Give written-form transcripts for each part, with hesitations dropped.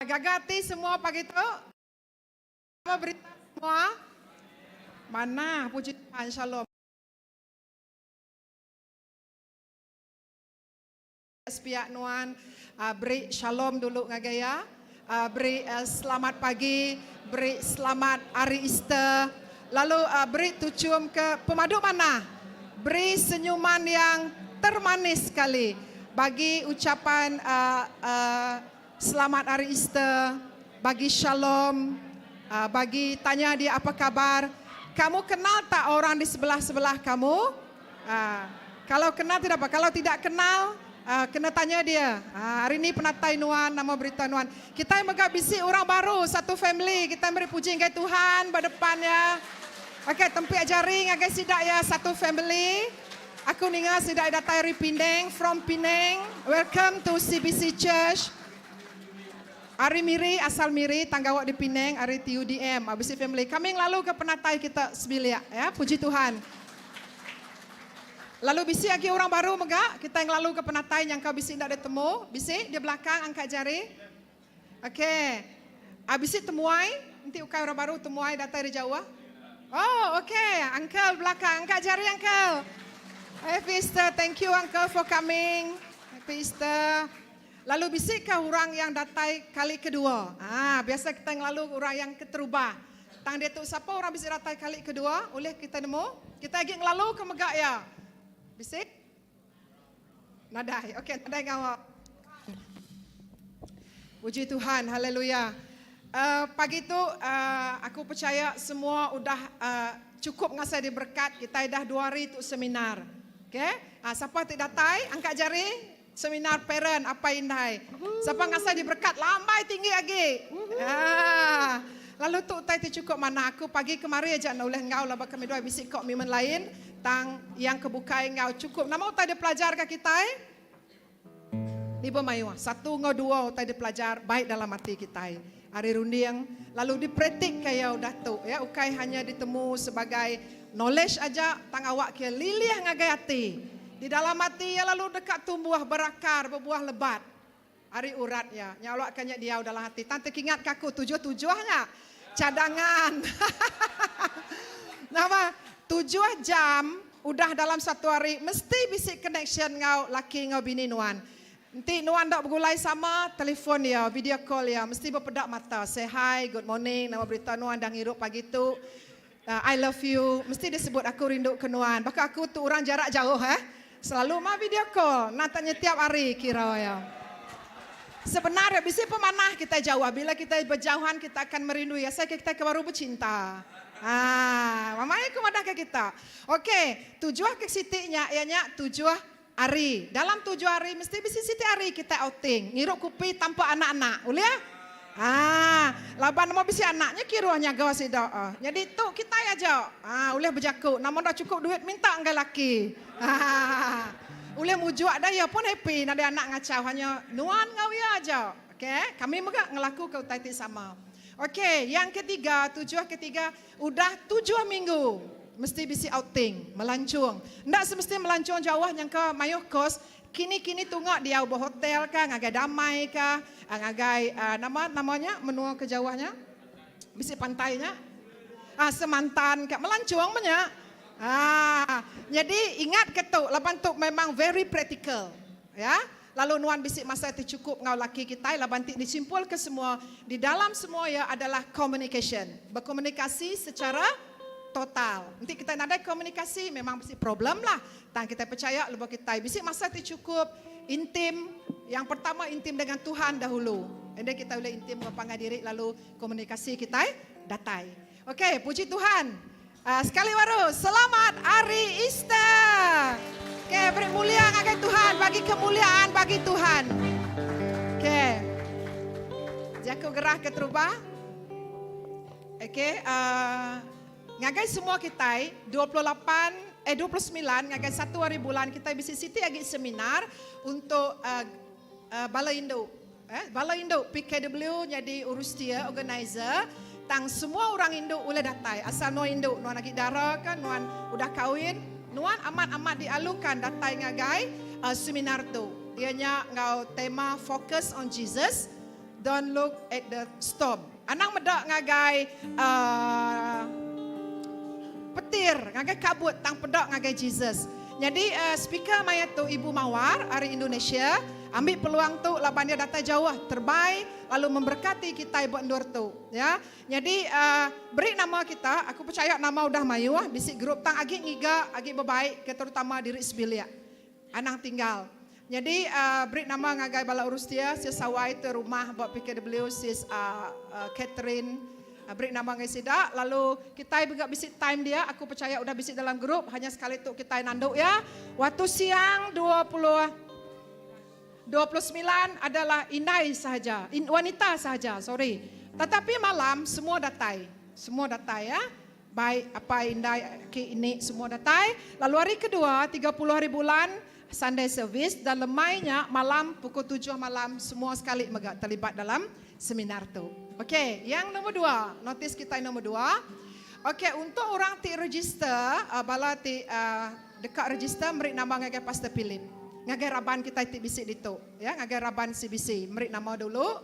Gagati semua pagi itu. Apa berita semua? Mana? Puji Tuhan, shalom. Sepiak Nuan, beri shalom dulu ngagaya. Beri selamat pagi, beri selamat hari Easter. Lalu beri tucium ke pemadu mana? Beri senyuman yang termanis sekali bagi ucapan selamat hari Easter, bagi shalom, bagi tanya dia apa kabar. Kamu kenal tak orang di sebelah-sebelah kamu? Kalau kenal tidak apa, kalau tidak kenal kena tanya dia. Hari ini penatai Nuan, nama berita Nuan. Kita yang megak bisi orang baru, satu family. Kita beri puji ke Tuhan berdepannya. Okey, tempat jaring agak sidak ya satu family. Aku ningal sidak datang dari Penang, from Penang. Welcome to CBC Church. Ari Miri, asal Miri, tanggawak di Penang, Ari TUDM, ABC Family. Kami lalu ke penatai kita sebilia, ya, puji Tuhan. Lalu bisi lagi orang baru megak, kita yang lalu ke penatai yang kau bisi tidak ada temu. Bisi, di belakang angkat jari. Okey. Bisi temuai, nanti ukai orang baru temuai datang dari Jawa. Oh, okey. Uncle belakang, angkat jari Uncle. Happy Easter, thank you Uncle for coming. Happy Easter. Lalu bisikkah orang yang datang kali kedua? Biasa kita yang lalu orang yang keterubah. Tang dia tu siapa orang bisik datang kali kedua? Oleh kita nemu. Kita lagi ngelalu ke megak ya. Bisik? Nadai. Okey, nadai ngawak. Puji Tuhan, haleluya. Pagi tu aku percaya semua udah cukup ngasih diberkat. Kita dah 2 hari tu seminar. Okey? Siapa tidak datang? Angkat jari. Seminar parent apa indai. Siapa ngasih diberkat lambai tinggi lagi. Lalu tu tai cukup mana aku pagi kemarin aja nak oleh ngau lah kami dua bisik kok mimen lain tang yang kebukai ngau cukup. Nama utai dia pelajar ke kita? Ni bermayu. 1 ngau 2 utai dia pelajar baik dalam hati kita. Hari runding lalu dipraktik kayak udah tu ya ukai hanya ditemu sebagai knowledge aja tang awak ke lilih ngagai hati. Di dalam hati ya lalu dekat tumbuh berakar, berbuah lebat. Hari urat ya, nyalok kanya dia dalam hati. Tante ingat kaku tujuh-tujuhnya cadangan. Nama 7 jam udah dalam 1 hari mesti bisik connection ngau laki ngau bini Nuan. Nanti Nuan tak bergulai sama telefon ya, video call ya, mesti berpedak mata. Say hi, good morning, nama berita Nuan dah ngirup pagi tu. I love you, mesti disebut aku rindu ke Nuan. Bahkan aku tu orang jarak jauh selalu mah video call, natanya tiap hari kira ya. Sebenarnya bisa pemanah kita jauh. Bila kita berjauhan kita akan merindu ya. Saya kita baru bercinta. Mamanya kemana ke kita? Okey, tujuan ke sitinya ianya 7 hari. Dalam 7 hari mesti bisa siti hari kita outing. Ngiruk kupi tanpa anak-anak. Boleh ya? Laban mau bisa anaknya kiruanya gawa sidak. Jadi tu kita aja. Boleh berjakuk. Namun dah cukup duit minta enggak laki. Boleh mujuk dah ya pun happy ada anak ngacau hanya Nuan ngau ya aja. Okey, kami megak ngelaku ke utai sama. Okey, yang ketiga, tujuan ketiga udah 7 minggu mesti bisi outing, melancung. Ndak semesti melancung jauh yang ke mayo kos. Kini tunggu dia ubah hotel kah, ngagai damai kah, ngagai namanya menua ke Jawanya, bisi pantainya, semantan kah, melancung banyak. Jadi ingat ketuk, laban tu memang very practical, ya. Lalu Nuan bisik masa itu cukup ngau laki kita, laban ti disimpul ke semua di dalam semua ya adalah communication, berkomunikasi secara total. Nanti kita nak ada komunikasi memang mesti problem lah. Tang kita percaya lepas kita bisik masa itu cukup intim. Yang pertama intim dengan Tuhan dahulu. Ende kita boleh intim mengapangai diri lalu komunikasi kita datai. Okey, puji Tuhan. Sekali baru selamat hari Easter. Okey, beri mulia kepada Tuhan, bagi kemuliaan bagi Tuhan. Okey. Jaku gerah ke terubah. Okey, ngagai semua kita 29 ngagai 1 hari bulan kita bisa siti lagi seminar untuk Balai Induk. Balai Induk PKW jadi urus dia organizer. Tang semua orang Induk boleh datang. Asal Nuan Induk, Nuan lagi darah kan, Nuan udah kahwin, Nuan amat-amat dialukan datang ngagai seminar tu. Ianya ngau tema Focus on Jesus. don't look at the storm. Anang medak ngagai petir, ngagai kabut tang pedak ngagai Jesus. Jadi speaker maya tu Ibu Mawar dari Indonesia ambil peluang tu laban dia datang jauh terbaik lalu memberkati kita buat luar tu ya. Jadi beri nama kita, aku percaya nama udah mayu bisi grup tang agi ngiga agi bebaik ke terutama diri sebilia. Anang tinggal. Jadi beri nama ngagai bala urus dia sis sawai tu rumah buat PKW sis Catherine. Beri nama ngai sida, lalu kita juga visit time dia, aku percaya udah visit dalam grup, hanya sekali tu kita nanduk ya. Waktu siang 29 adalah inai sahaja, wanita sahaja, sorry. Tetapi malam semua datai ya. Baik apa indai ke ini semua datai. Lalu hari kedua 30 hari bulan Sunday service dan lemainya malam pukul 7 malam semua sekali mega terlibat dalam seminar tu. Okey, yang nombor 2, notis kita yang nombor 2. Okey, untuk orang ti register, bala ti dekat register beri nama ngagai Pastor Philip. Ngagai raban kita ti bisik ditu, ya, ngagai raban CBC, beri nama dulu.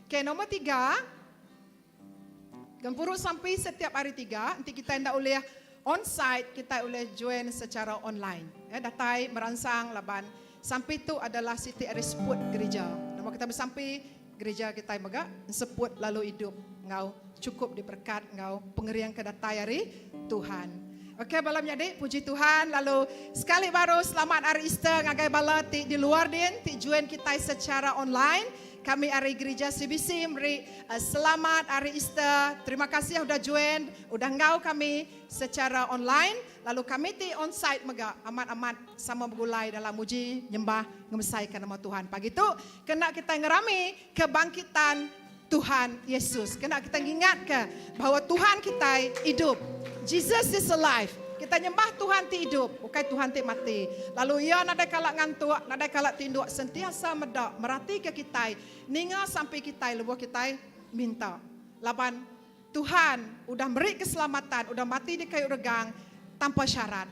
Okey, nombor 3. Gempuru sampai setiap hari 3, nanti kita ndak boleh on site, kita boleh join secara online. Ya, datai merangsang laban. Sampai itu adalah Siti Arisput gereja. Nama kita bersampai gereja kita mega sebut lalu hidup ngau cukup diberkat ngau pengerian kedatai hari Tuhan. Okey malam jadi puji Tuhan lalu sekali baru selamat hari Easter ngagai bala ti di luar din ti join kita secara online. Kami hari gereja CBC beri selamat hari Easter. Terima kasih sudah join, sudah ngau kami secara online. Lalu kami ti on site mega amat-amat sama bergulai dalam muji nyembah ngemesaikan nama Tuhan. Pagi itu kena kita ngerami kebangkitan Tuhan Yesus. Kena kita ingat ke bahwa Tuhan kita hidup. Jesus is alive. Kita nyembah Tuhan ti hidup, bukan Tuhan ti mati. Lalu ia nadai kalak ngantuk, nadai kalak tinduk sentiasa medak merhati ke kita, ninga sampai kita lebuh kita minta. Laban Tuhan udah beri keselamatan, udah mati di kayu regang tanpa syarat.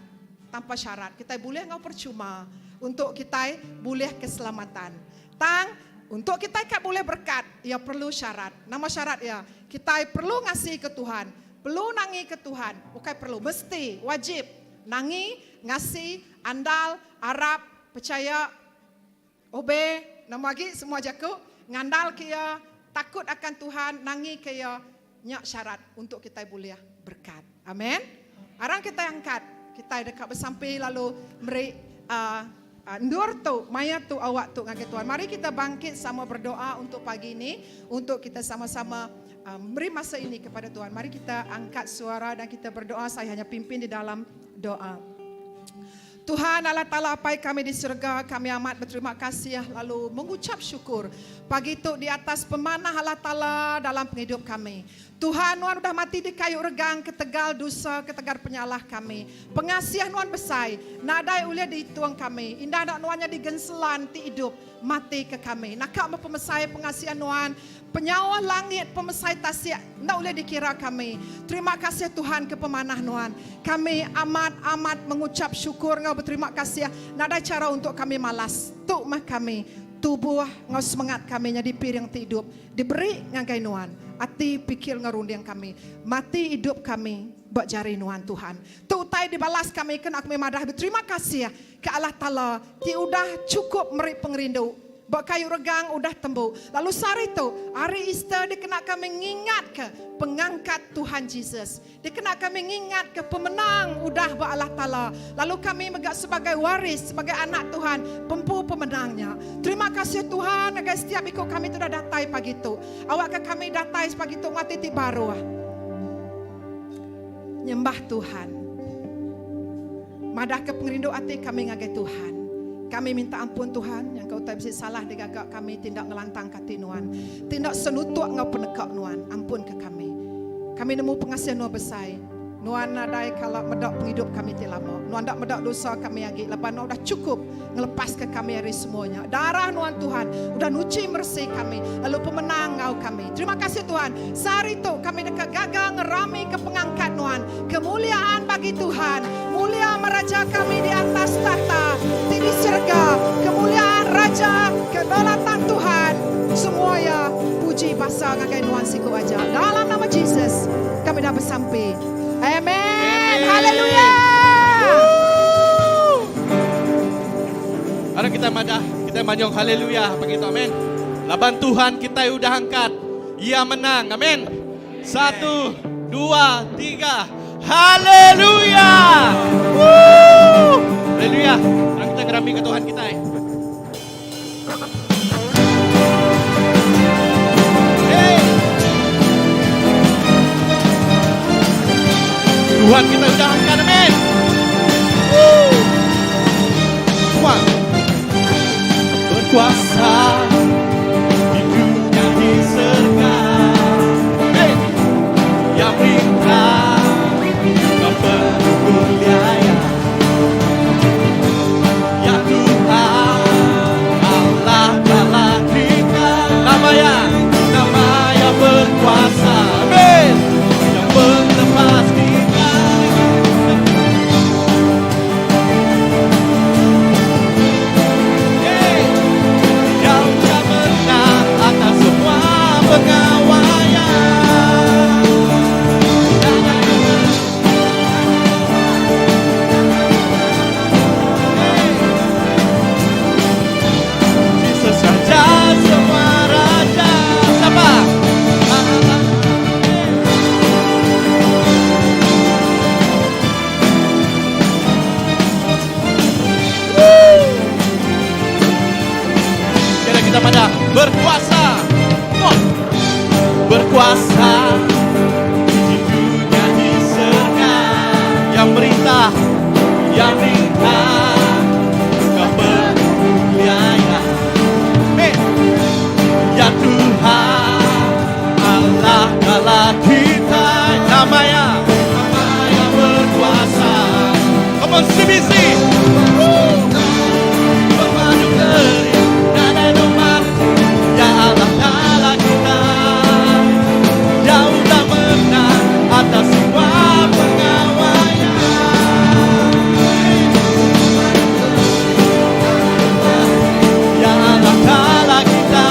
Tanpa syarat. Kita boleh ngau percuma untuk kita boleh keselamatan. Untuk kita boleh berkat, ia perlu syarat. Nama syarat ya, kita perlu ngasih ke Tuhan. Perlu nangi ke Tuhan, bukan perlu, mesti, wajib. Nangi, ngasih, andal, harap, percaya, obe, nama lagi semua jaku, ngandal kia, takut akan Tuhan, nangi kia, nyak syarat untuk kita boleh berkat. Amin. Arang kita angkat, kita dekat bersampai lalu beri ndur tu, maya tu awak tu ngaget Tuhan. Mari kita bangkit sama berdoa untuk pagi ini, untuk kita sama-sama beri masa ini kepada Tuhan. Mari kita angkat suara dan kita berdoa. Saya hanya pimpin di dalam doa. Tuhan Allah Ta'ala apa kami di surga, kami amat berterima kasih lalu mengucap syukur pagi itu di atas pemanah Allah Ta'ala dalam penghidup kami. Tuhan Nuan sudah mati di kayu regang ketegal dosa, ketegar penyalah kami. Pengasihan Nuan besar, nadai ulia di tuang kami. Indah nak Nuannya digenselan ti hidup mati ke kami. Nakak pemesai pengasihan Nuan, penyawa langit pemesai tasya, nak ulia dikira kami. Terima kasih Tuhan ke pemanah Nuan. Kami amat mengucap syukur ngau berterima kasih. Nada cara untuk kami malas. Tuk mah kami tubuh ngau semangat kami jadi piring ti hidup. Diberi ngagai Nuan. Ati pikir ngerundiang kami. Mati hidup kami. Buat jari Nuan Tuhan. Tu utai dibalas kami kena kami madah. Berterima kasih ke Allah Ta'ala. Ti udah cukup meri pengerindu. Buat kayu regang udah tembuk. Lalu sehari itu, hari Easter dia kena kami ngingat ke pengangkat Tuhan Yesus. Dia kena kami ngingat ke pemenang udah buat Allah Ta'ala. Lalu kami megak sebagai waris, sebagai anak Tuhan, pempu pemenangnya. Terima kasih Tuhan, agar setiap ikut kami itu dah datai pagi itu. Awak ke kami datai pagi itu mati ti baru. Nyembah Tuhan. Madah ke pengerindu hati kami ngagai Tuhan. Kami minta ampun Tuhan yang kau tak bisa salah digagak kami tindak ngelantang kati Nuan. Tindak senutuk ngau penekak Nuan. Ampun ke kami. Kami nemu pengasihan Nuan besar. Nuan nadai kalau medak penghidup kami ti lama. Nuan tak medak dosa kami lagi. Lepas Nuan dah cukup ngelepas ke kami hari semuanya. Darah Nuan Tuhan udah nuci bersih kami. Lalu pemenang ngau kami. Terima kasih Tuhan. Sehari itu kami dekat gagal ngerami ke pengangkat Nuan. Kemuliaan bagi Tuhan. Mulia meraja kami di atas tahta. Di surga. Kemuliaan Raja. Kedaulatan Tuhan. Semuanya pasal ngakai nuan siku aja. Dalam nama Jesus, kami dah bersampai. Amen. Haleluya. Ada kita madah, kita manyong haleluya begitu, amin. Laban Tuhan kita udah angkat, Ia menang, amin. 1, 2, 3, haleluya. Haleluya. Sekarang kita ngerami ke Tuhan kita. Tuhan kita udah angkat, amin. Semua berkuasa di dunia di surga, yang berikan kemuliaan, ya Tuhan Allah Allah kita, namanya berkuasa, amin, yang melepas kita. Yang tak menang atas semua pengawaian. Yesus Raja semua raja. Siapa? Kita pada berkuasa, berkuasa di dunia di surga, yang berita kemuliaan, ya Tuhan Allah Allah kita, namanya berkuasa. Come on CBC. Atas semua pengawaian, ya Allah Ta'ala kita,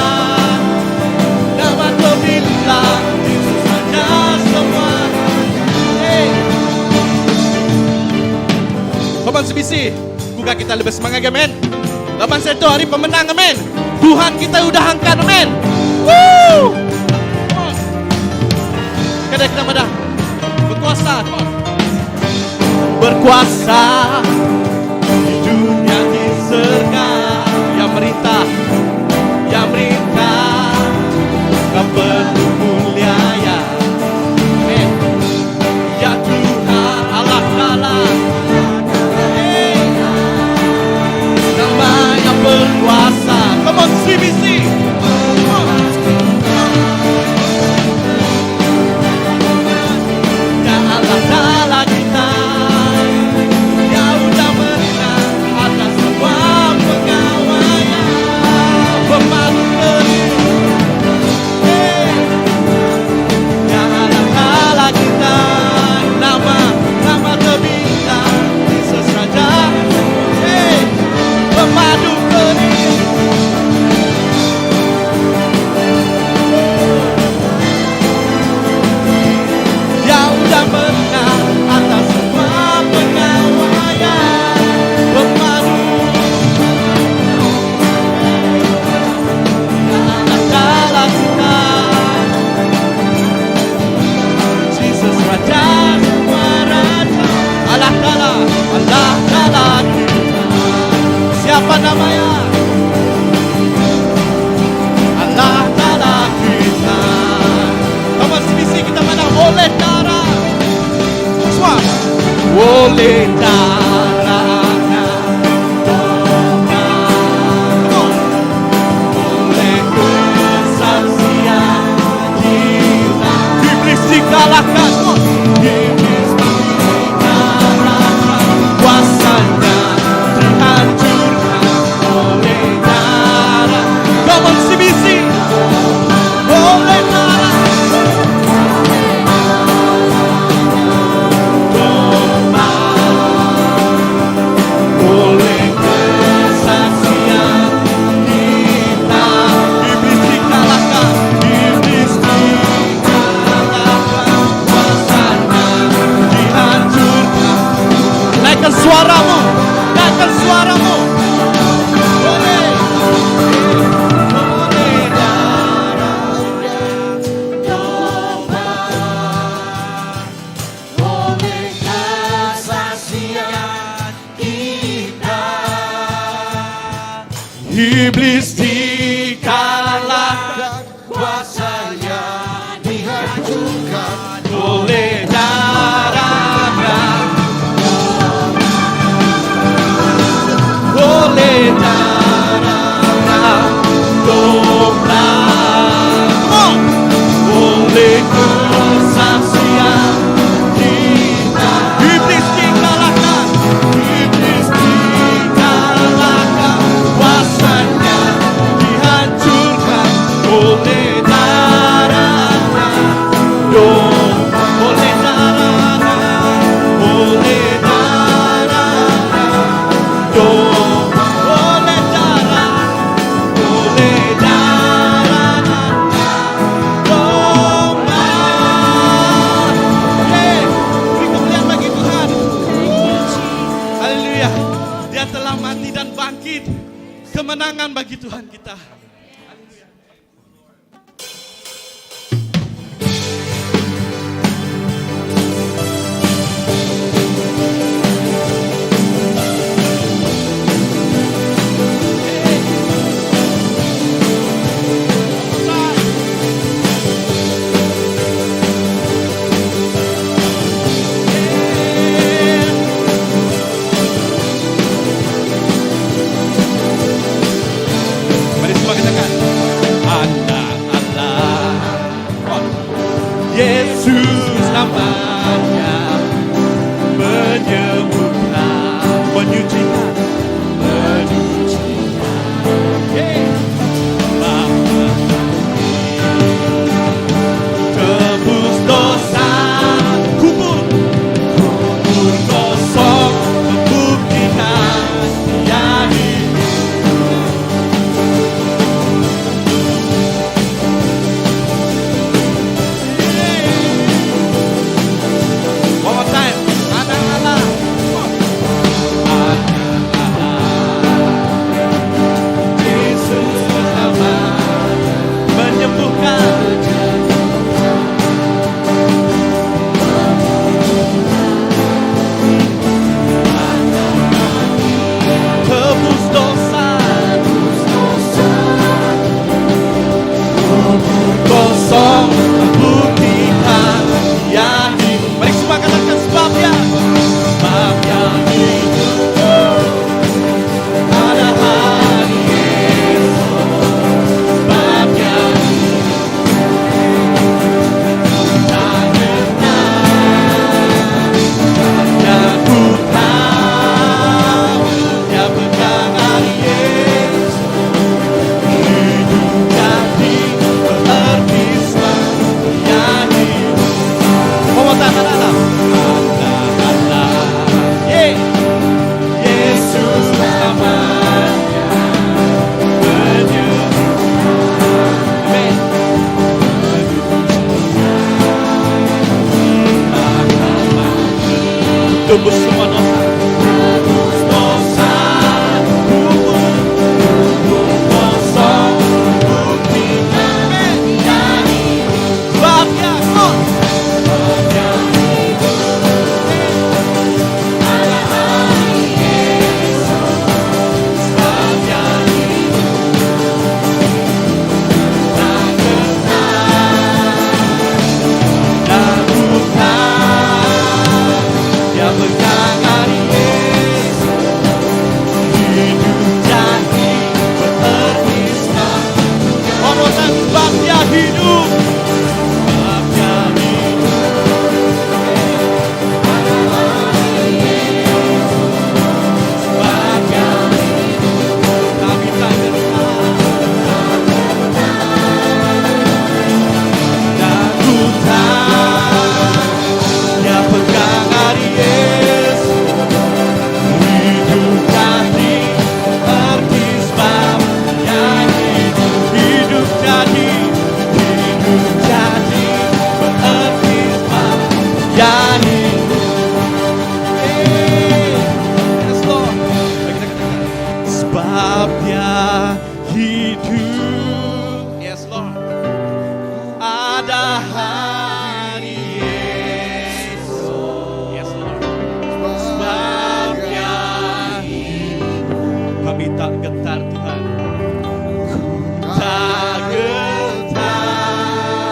nama terbilang Yesus saja semua. Kapan sebisi, buka kita lebih semangat, amin. Lapan setu hari pemenang, amin. Tuhan kita udah angkat, amin. Woo! Kada kita pada berkuasa di dunia di surga, yang merintah kemuliaan, ya Tuhan Allah Ta'ala, nama yang berkuasa. Come on CBC. Ta'ala kita, ya udah menang atas semua pengawaian, pemadu ya Allah Ta'ala kita, nama terbintang Yesus Raja, pemadu ya udah menang atas semua pengawaian, pemadu Allah Ta'ala kita, Yesus Raja semua raja, Allah Ta'ala kita. Siapa namanya? Allah Ta'ala kita. Kamu sebisi kita mana oleh darah, oleh darahnya, oleh kesaksian kita, iblis dikalahkan, iblis dikalahkan, kuasanya dihancurkan oleh darah. Kamu CBC, oleh darah. besarnya dihancurkan oleh darahnya, oleh darahnya, domba, oleh kesaksian kita. Iblis dikalahkan, iblis dikalahkan, kuasanya dihancurkan oleh darahnya, oleh darahnya, oleh darahnya, oleh darah, oleh darahnya, domba. Beri kemuliaan bagi Tuhan. Haleluya. Dia telah mati dan bangkit. Kemenangan bagi Tuhan kita. Mari semua katakan, Anda Allah, Yesus namanya, menyembuhkan, menyucikan, tebus dosa, kubur kosong, membuktikan Dia hidup. One more time. Anak Allah. Anak Allah. Yesus nama menyembuhkan. Tebus dosa. Kosong membuktikan Dia hidup. Mari semua katakan sebabnya hidup pada hari Yesus, sebabnya tak kenal, yang ku tahu Dia pegang hari Yesus, hidup jadi berarti Dia hidup. Mau tangan Allah, Allah, Yesus namanya, menyembuhkan. Amin. Tebus semua dosa, kubur kosong, buktikan Dia hidup, sebabnya hidup, sebabnya kami tak kenal, dan ku tahu Dia pegang hari Yesus, hidup jadi berarti sebabnya hidup jadi berarti sebabnya hidup. Yes Lord. Kita katakan sebabnya hidup. Yes Lord. Ada hari Yesus. Yes Lord. Sebabnya hidup. Kami tak gentar Tuhan. Tak gentar.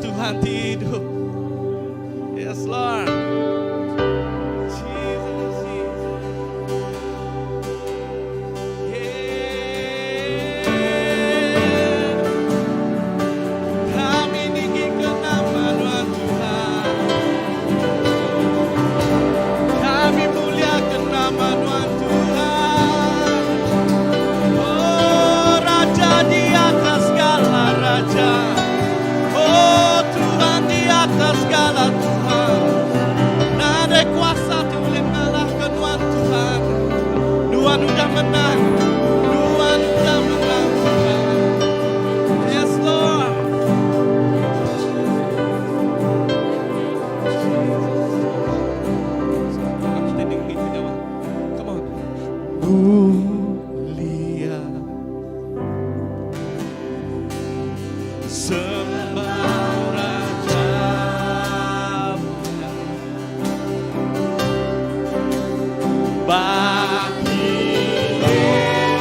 Tuhan hidup. Yes, Lord. Jesus, Jesus. Yeah. Kami ingin nama Tuhan. Kami muliakan nama Tuhan. Oh, Raja di atas segala raja. Oh, Tuhan di atas segala Tuhan. Nada kuasa tu boleh mengalahkan Tuhan. Tuhan udah menang. Tuhan udah menang. Yes, Lord. Come standing with me, Dewa. Come on. Mulia. Sembah Raja. Bagi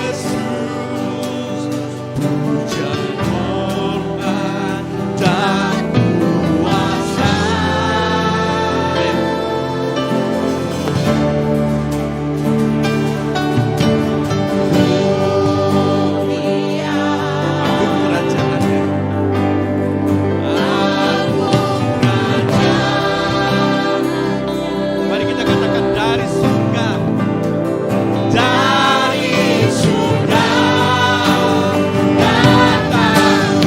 Yesus puja hormat dan kuasa. Agung kerajaannya. Agung kerajaan. Mari kita katakan dari surga. Dari surga datang.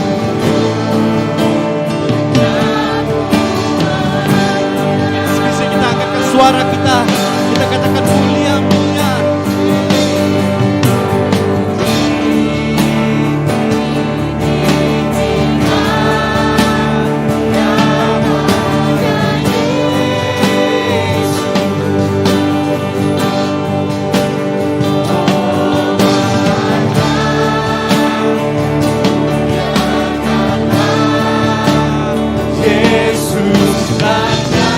Bisa kita angkatkan suara kita. Kita katakan mulia, mulia. Yesus Raja.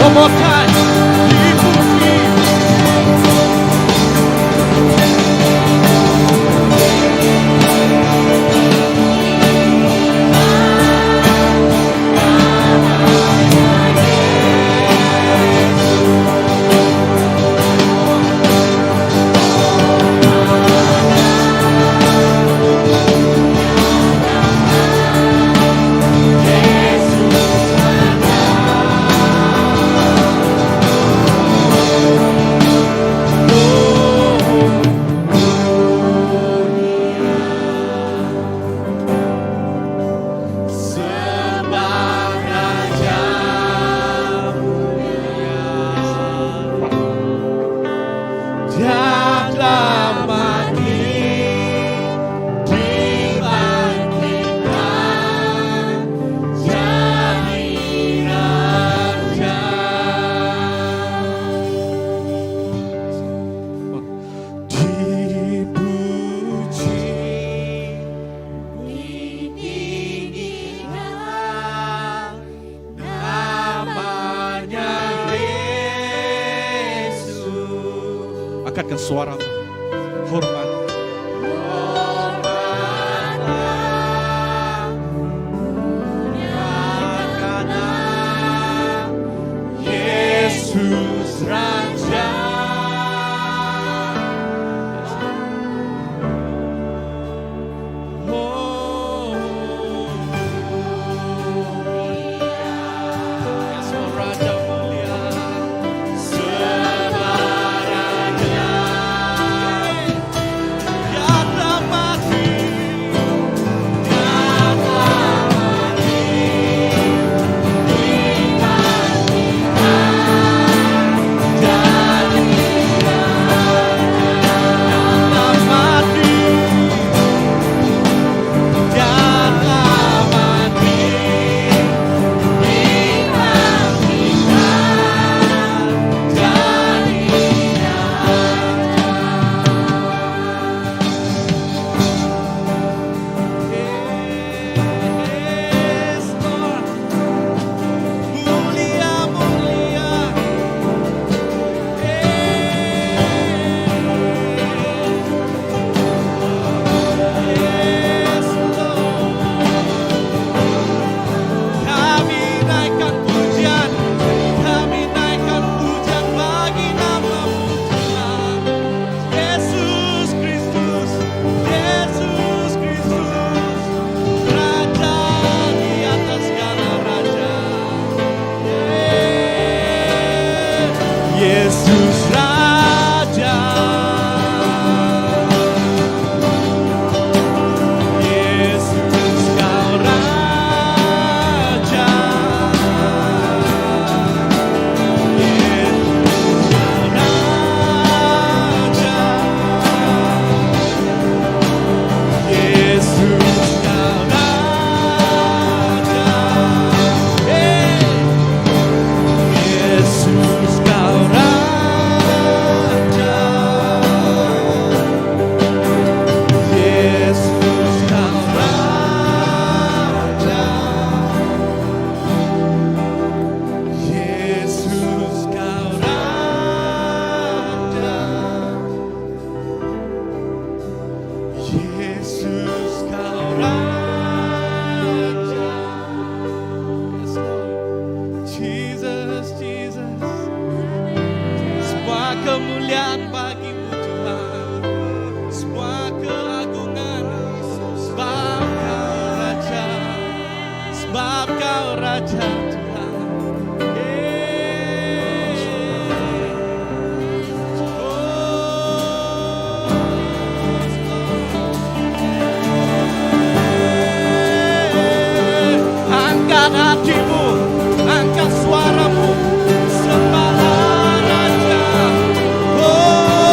One more time. Angkatkan suaramu. Hormat. Yesus Raja. Oh, Yesus Raja mulia. Raja. Tiada mati. Yesus Raja. Yesus Kau Raja. Yesus Kau Raja. Yesus Kau Raja. Yesus Kau Raja. Yesus Kau Raja. Yesus Kau Raja. Yesus Kau Raja. Yes, Lord. Jesus, Jesus. Semua kemuliaan bagimu Tuhan. Semua keagungan. Sebab Kau Raja. Sebab Kau Raja Tuhan. Angkat hatimu, angkat suaramu, sembahlah Raja. Oh,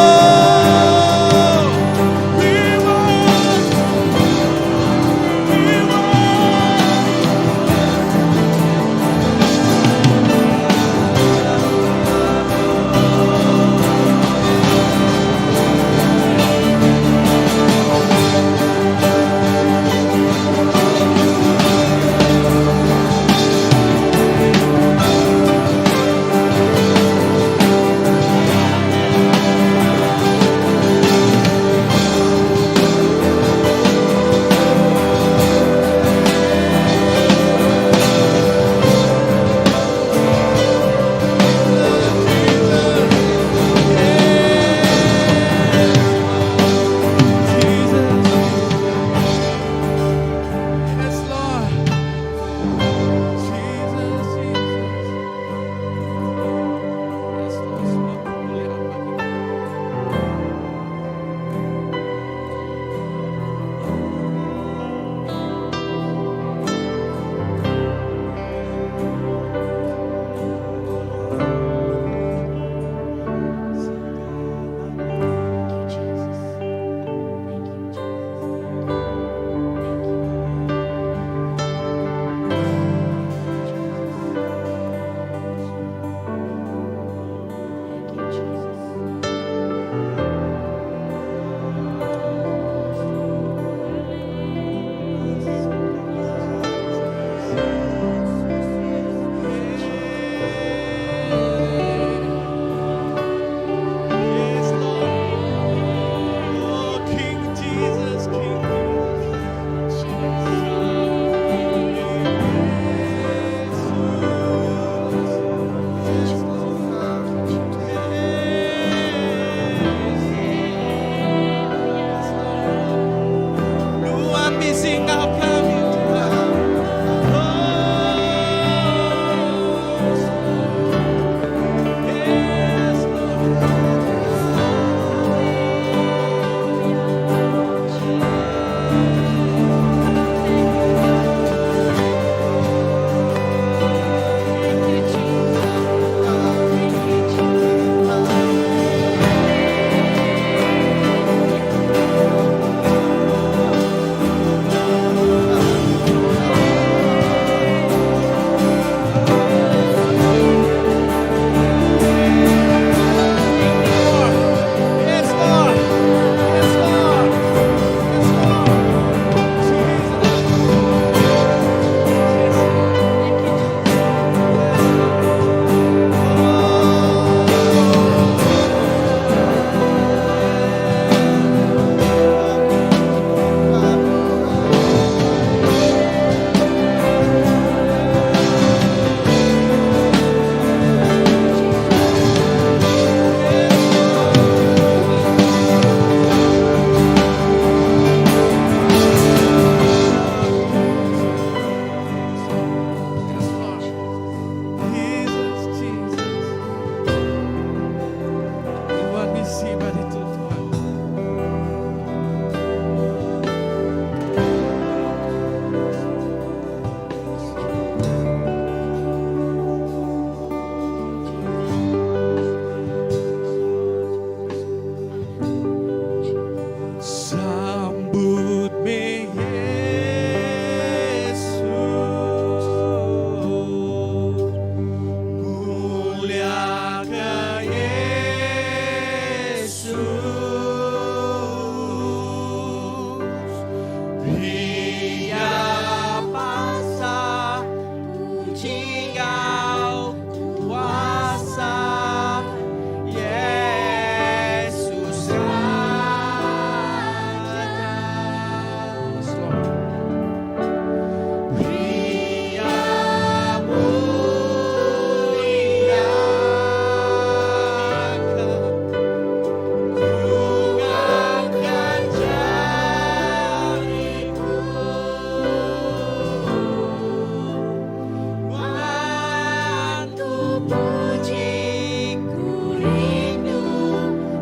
Puji ku rindu,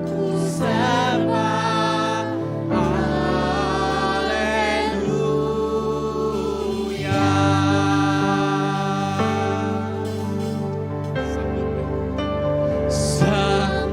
ku sembah. Haleluya. Sambut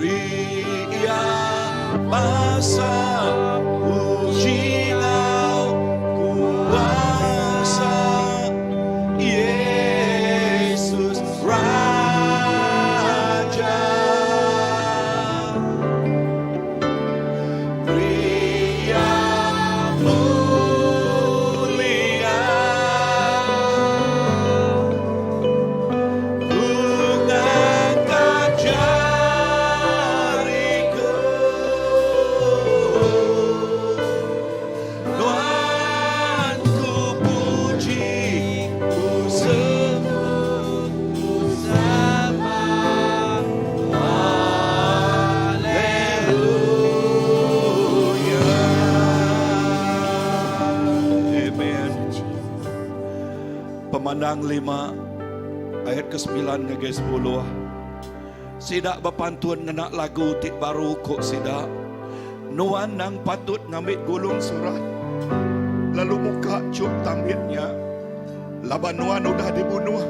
Pria masa puji Kau kuasa Yesus Raja. Pria mulia ku ngangkat jariku, Tuhan ku puji, ku sembah, ku sembah. Haleluya. Amen. Pemandang 5 ayat ke-9 ke 10. Sidak bapantun ngenak lagu tik baru kok sidak. Nuan nang patut ngambil gulung surat. Lalu muka cuk tamitnya. Laban Nuan udah dibunuh.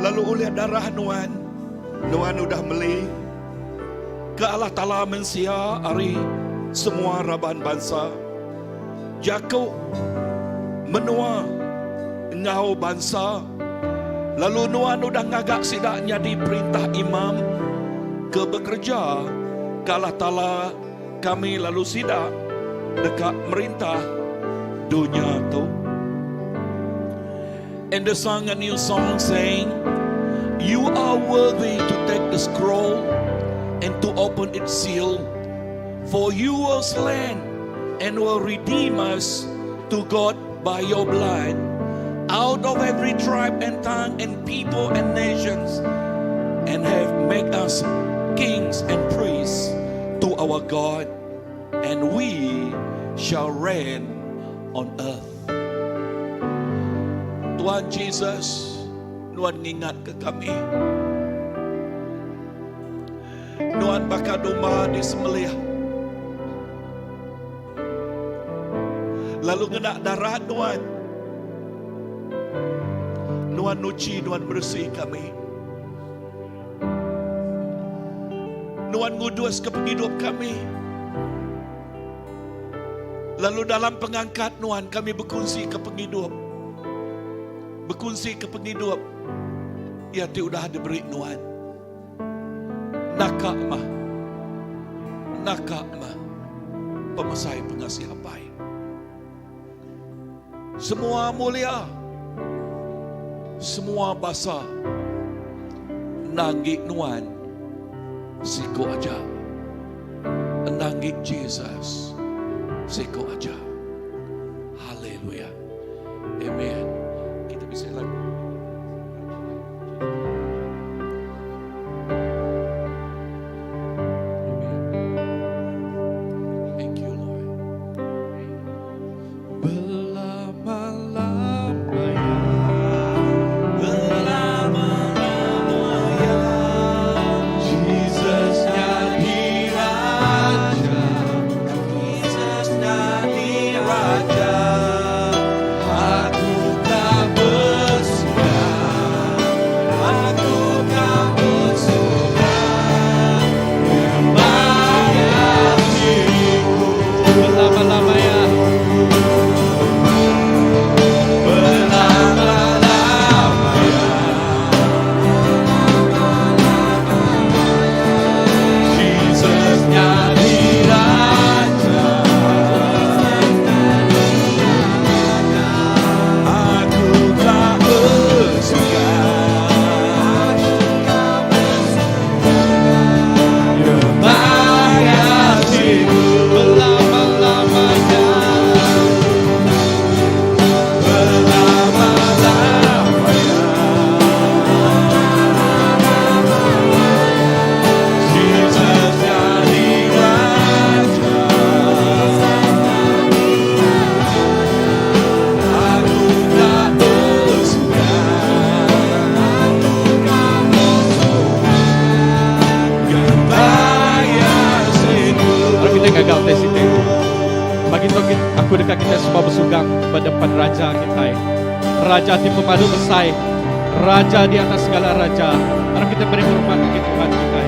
Lalu oleh darah Nuan udah meli. Ke Allah Ta'ala mensia ari semua raban bangsa. Jakuk menua ngau bangsa. Lalu Nuan udah ngagak sidaknya di perintah imam ke bekerja ke Allah Ta'ala kami lalu sidak dekat merintah dunia tu. And they sang a new song saying, You are worthy to take the scroll and to open its seal, for you were slain and will redeem us to God by your blood, out of every tribe and tongue and people and nations, and have made us kings and priests to our God, and we shall reign on earth. Tuhan Jesus, Tuhan ingat ke kami. Tuhan bakal domba disembelih. Lalu kena darah Tuhan. Tuhan nuci, Tuhan bersih kami. Tuhan ngudus ke penghidup kami. Lalu dalam pengangkat Tuhan kami berkongsi ke penghidup. Berkongsi ke penghidup. Ya sudah diberi Tuhan. Nakak mah pemasai pengasih apai. Semua mulia, semua basa nanggik Nuan siko aja, nanggik Jesus siko aja. Haleluya, amen. Kita bisa lagu. Aku dekat kita semua bersugang berdepan Raja kita, Raja di pemadu besar, Raja di atas segala raja. Harap kita beri hormat bagi Tuhan kita.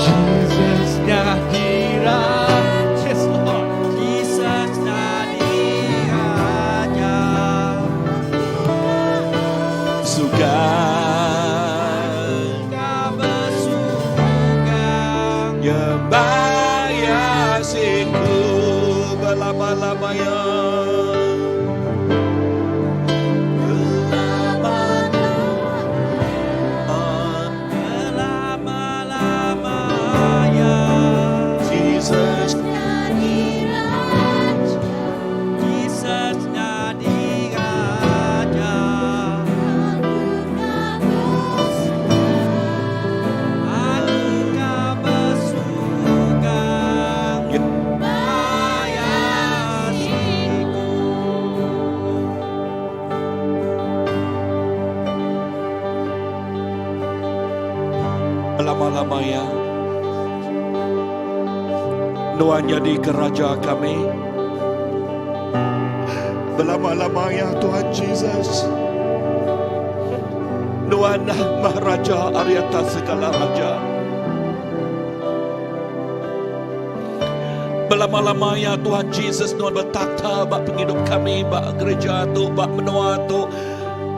Jesus-nya dirajah. Yes, Lord. Jesus-nya dirajah. Sugan Bersugang Nyembaya siku Belama-lamanya selama-lamanya. Jesus Jesus-nya dirajah. Aku gak bersugang ayasiku. Belama-lamanya Tuhan jadi keraja kami. Belama-lamanya Tuhan Yesus. Tuhan Maharaja Aryata segala raja. Belama-lamanya Tuhan Yesus Tuhan bertakhta bak penghidup kami, bak gereja tu, bak menua tu,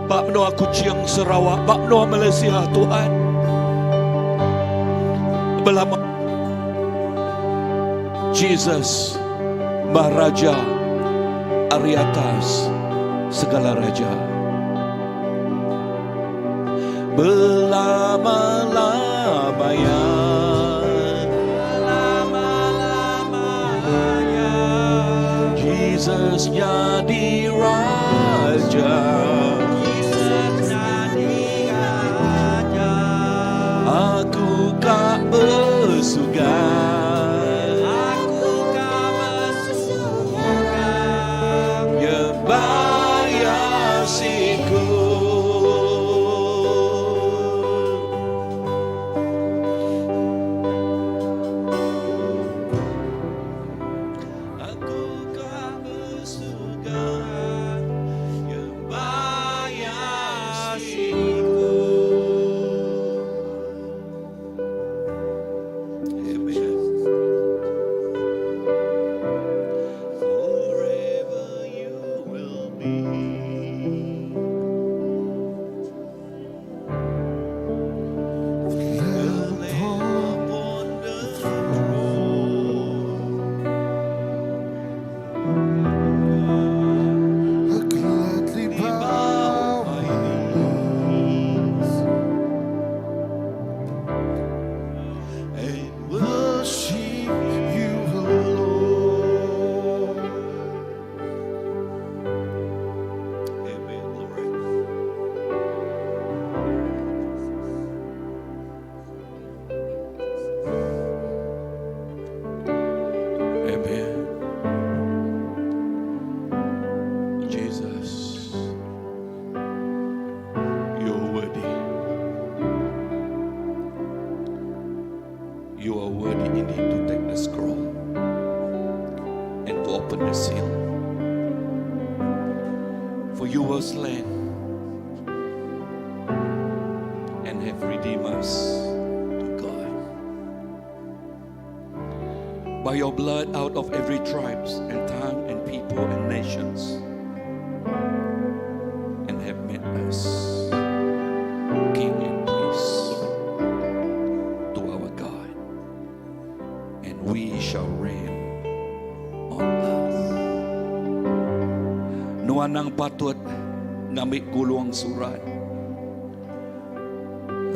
bak menua Kuching Sarawak, bak menua Malaysia Tuhan. Belama Jesus Maharaja Aryatas segala raja. Belama-lamanya Selama-lamanya. Jesus jadi raja. Jesus-nya dirajah. Aku tak bersugan Aku gak bersugang nyembaya siku. Aku tak bersugan nyembaya siku. Amen. Forever you will be. The Lamb upon the throne. I gladly We bow bow my knees and worship you, Lord. Amen, Lord. Amen. Jesus, you're worthy. You are worthy indeed to take the scroll and to open the seal. For you were slain and have redeemed us to God. By your blood out of every tribes and tongue and people and nations, and have made us king and priest to our God, and we shall reign on earth. Nuan nang patut ngambil gulung surat,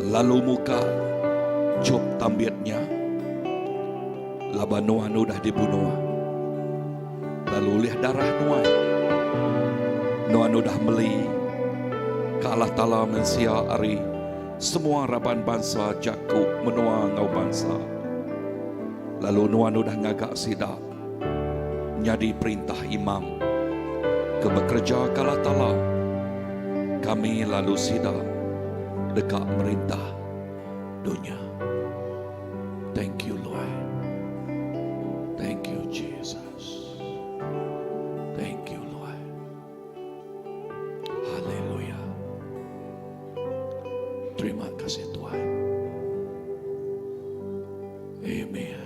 lalu muka Job tambitnya, laban Nuan udah dibunuh, lalu lihat darah Nuan. Nuan udah meli ke Allah Ta'ala mensia ari semua raban bangsa jaku menua ngau bangsa. Lalu Nuan udah ngagak sidak nyadi perintah imam ke bekerja ke Allah Ta'ala. Kami lalu sidak dekat merintah dunia. Thank you, Lord. Thank you, Jesus. Thank you, Lord. Haleluya. Terima kasih Tuhan. Amen.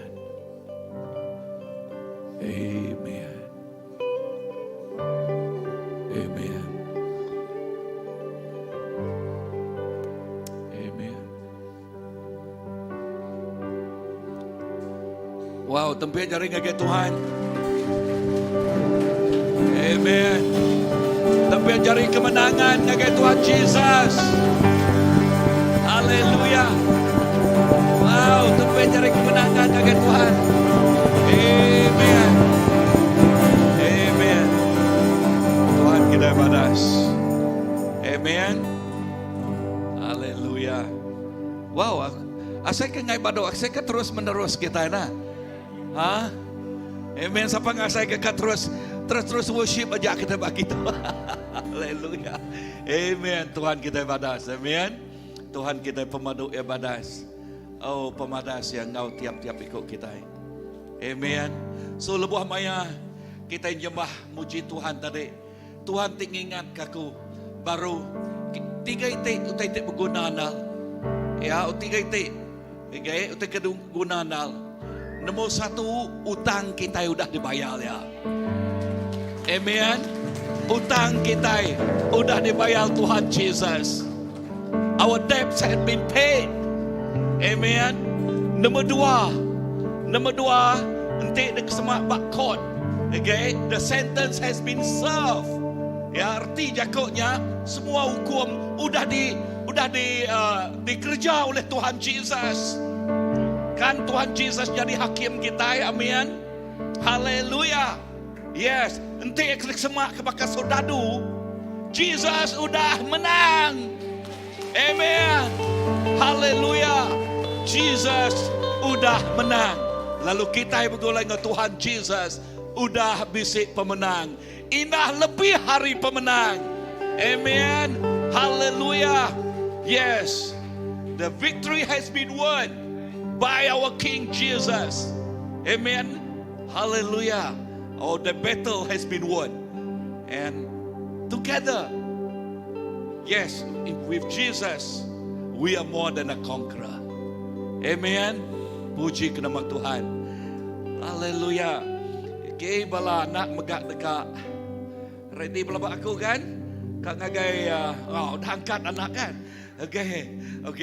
Amen. Amen. Amen. Wow, tempian jari ngagak Tuhan. Amen. Tempian jari kemenangan ngagak Tuhan Jesus. Haleluya. Wow, tempian jari kemenangan ngagak Tuhan. Amen. Amen. Tuhan kita badas. Amen. Haleluya. Wow, asal ke ngai bado, asal ke terus menerus kita na. Ha? Amen. Siapa ngasai ke terus worship aja kita bagi Tuhan. Haleluya. Amen. Tuhan kita badas. Amen. Tuhan kita pemadu ibadas. Oh, pemadas yang ngau tiap-tiap ikut kita. Amen. So lebuh maya kita nyembah muji Tuhan tadi. Tuhan tingingat kaku baru tiga itik utai itik berguna nal. Ya, tiga itik. Okay, utai kedung guna nal. Nombor satu, utang kita sudah dibayar ya. Amen. Utang kita sudah dibayar Tuhan Jesus. Our debts had been paid. Amen. Nombor dua, nanti dek semak bak court. Okay, the sentence has been served. Ya, arti jakotnya semua hukum sudah dikerja oleh Tuhan Jesus. Kan Tuhan Jesus jadi hakim kita, amin. Haleluya. Yes, nanti klik semak kepada saudadu. Jesus sudah menang. Amen. Haleluya. Jesus sudah menang. Lalu kita bergolong dengan Tuhan Jesus sudah bisik pemenang. Indah lebih hari pemenang. Amen. Haleluya. Yes. The victory has been won by our King Jesus. Amen. Hallelujah. Oh, the battle has been won. And together, yes, with Jesus, we are more than a conqueror. Amen. Puji ke nama Tuhan. Hallelujah. Okay, bala nak megak dekat. Ready belabak aku kan? Kak ngagai, dah angkat anak kan? Okay,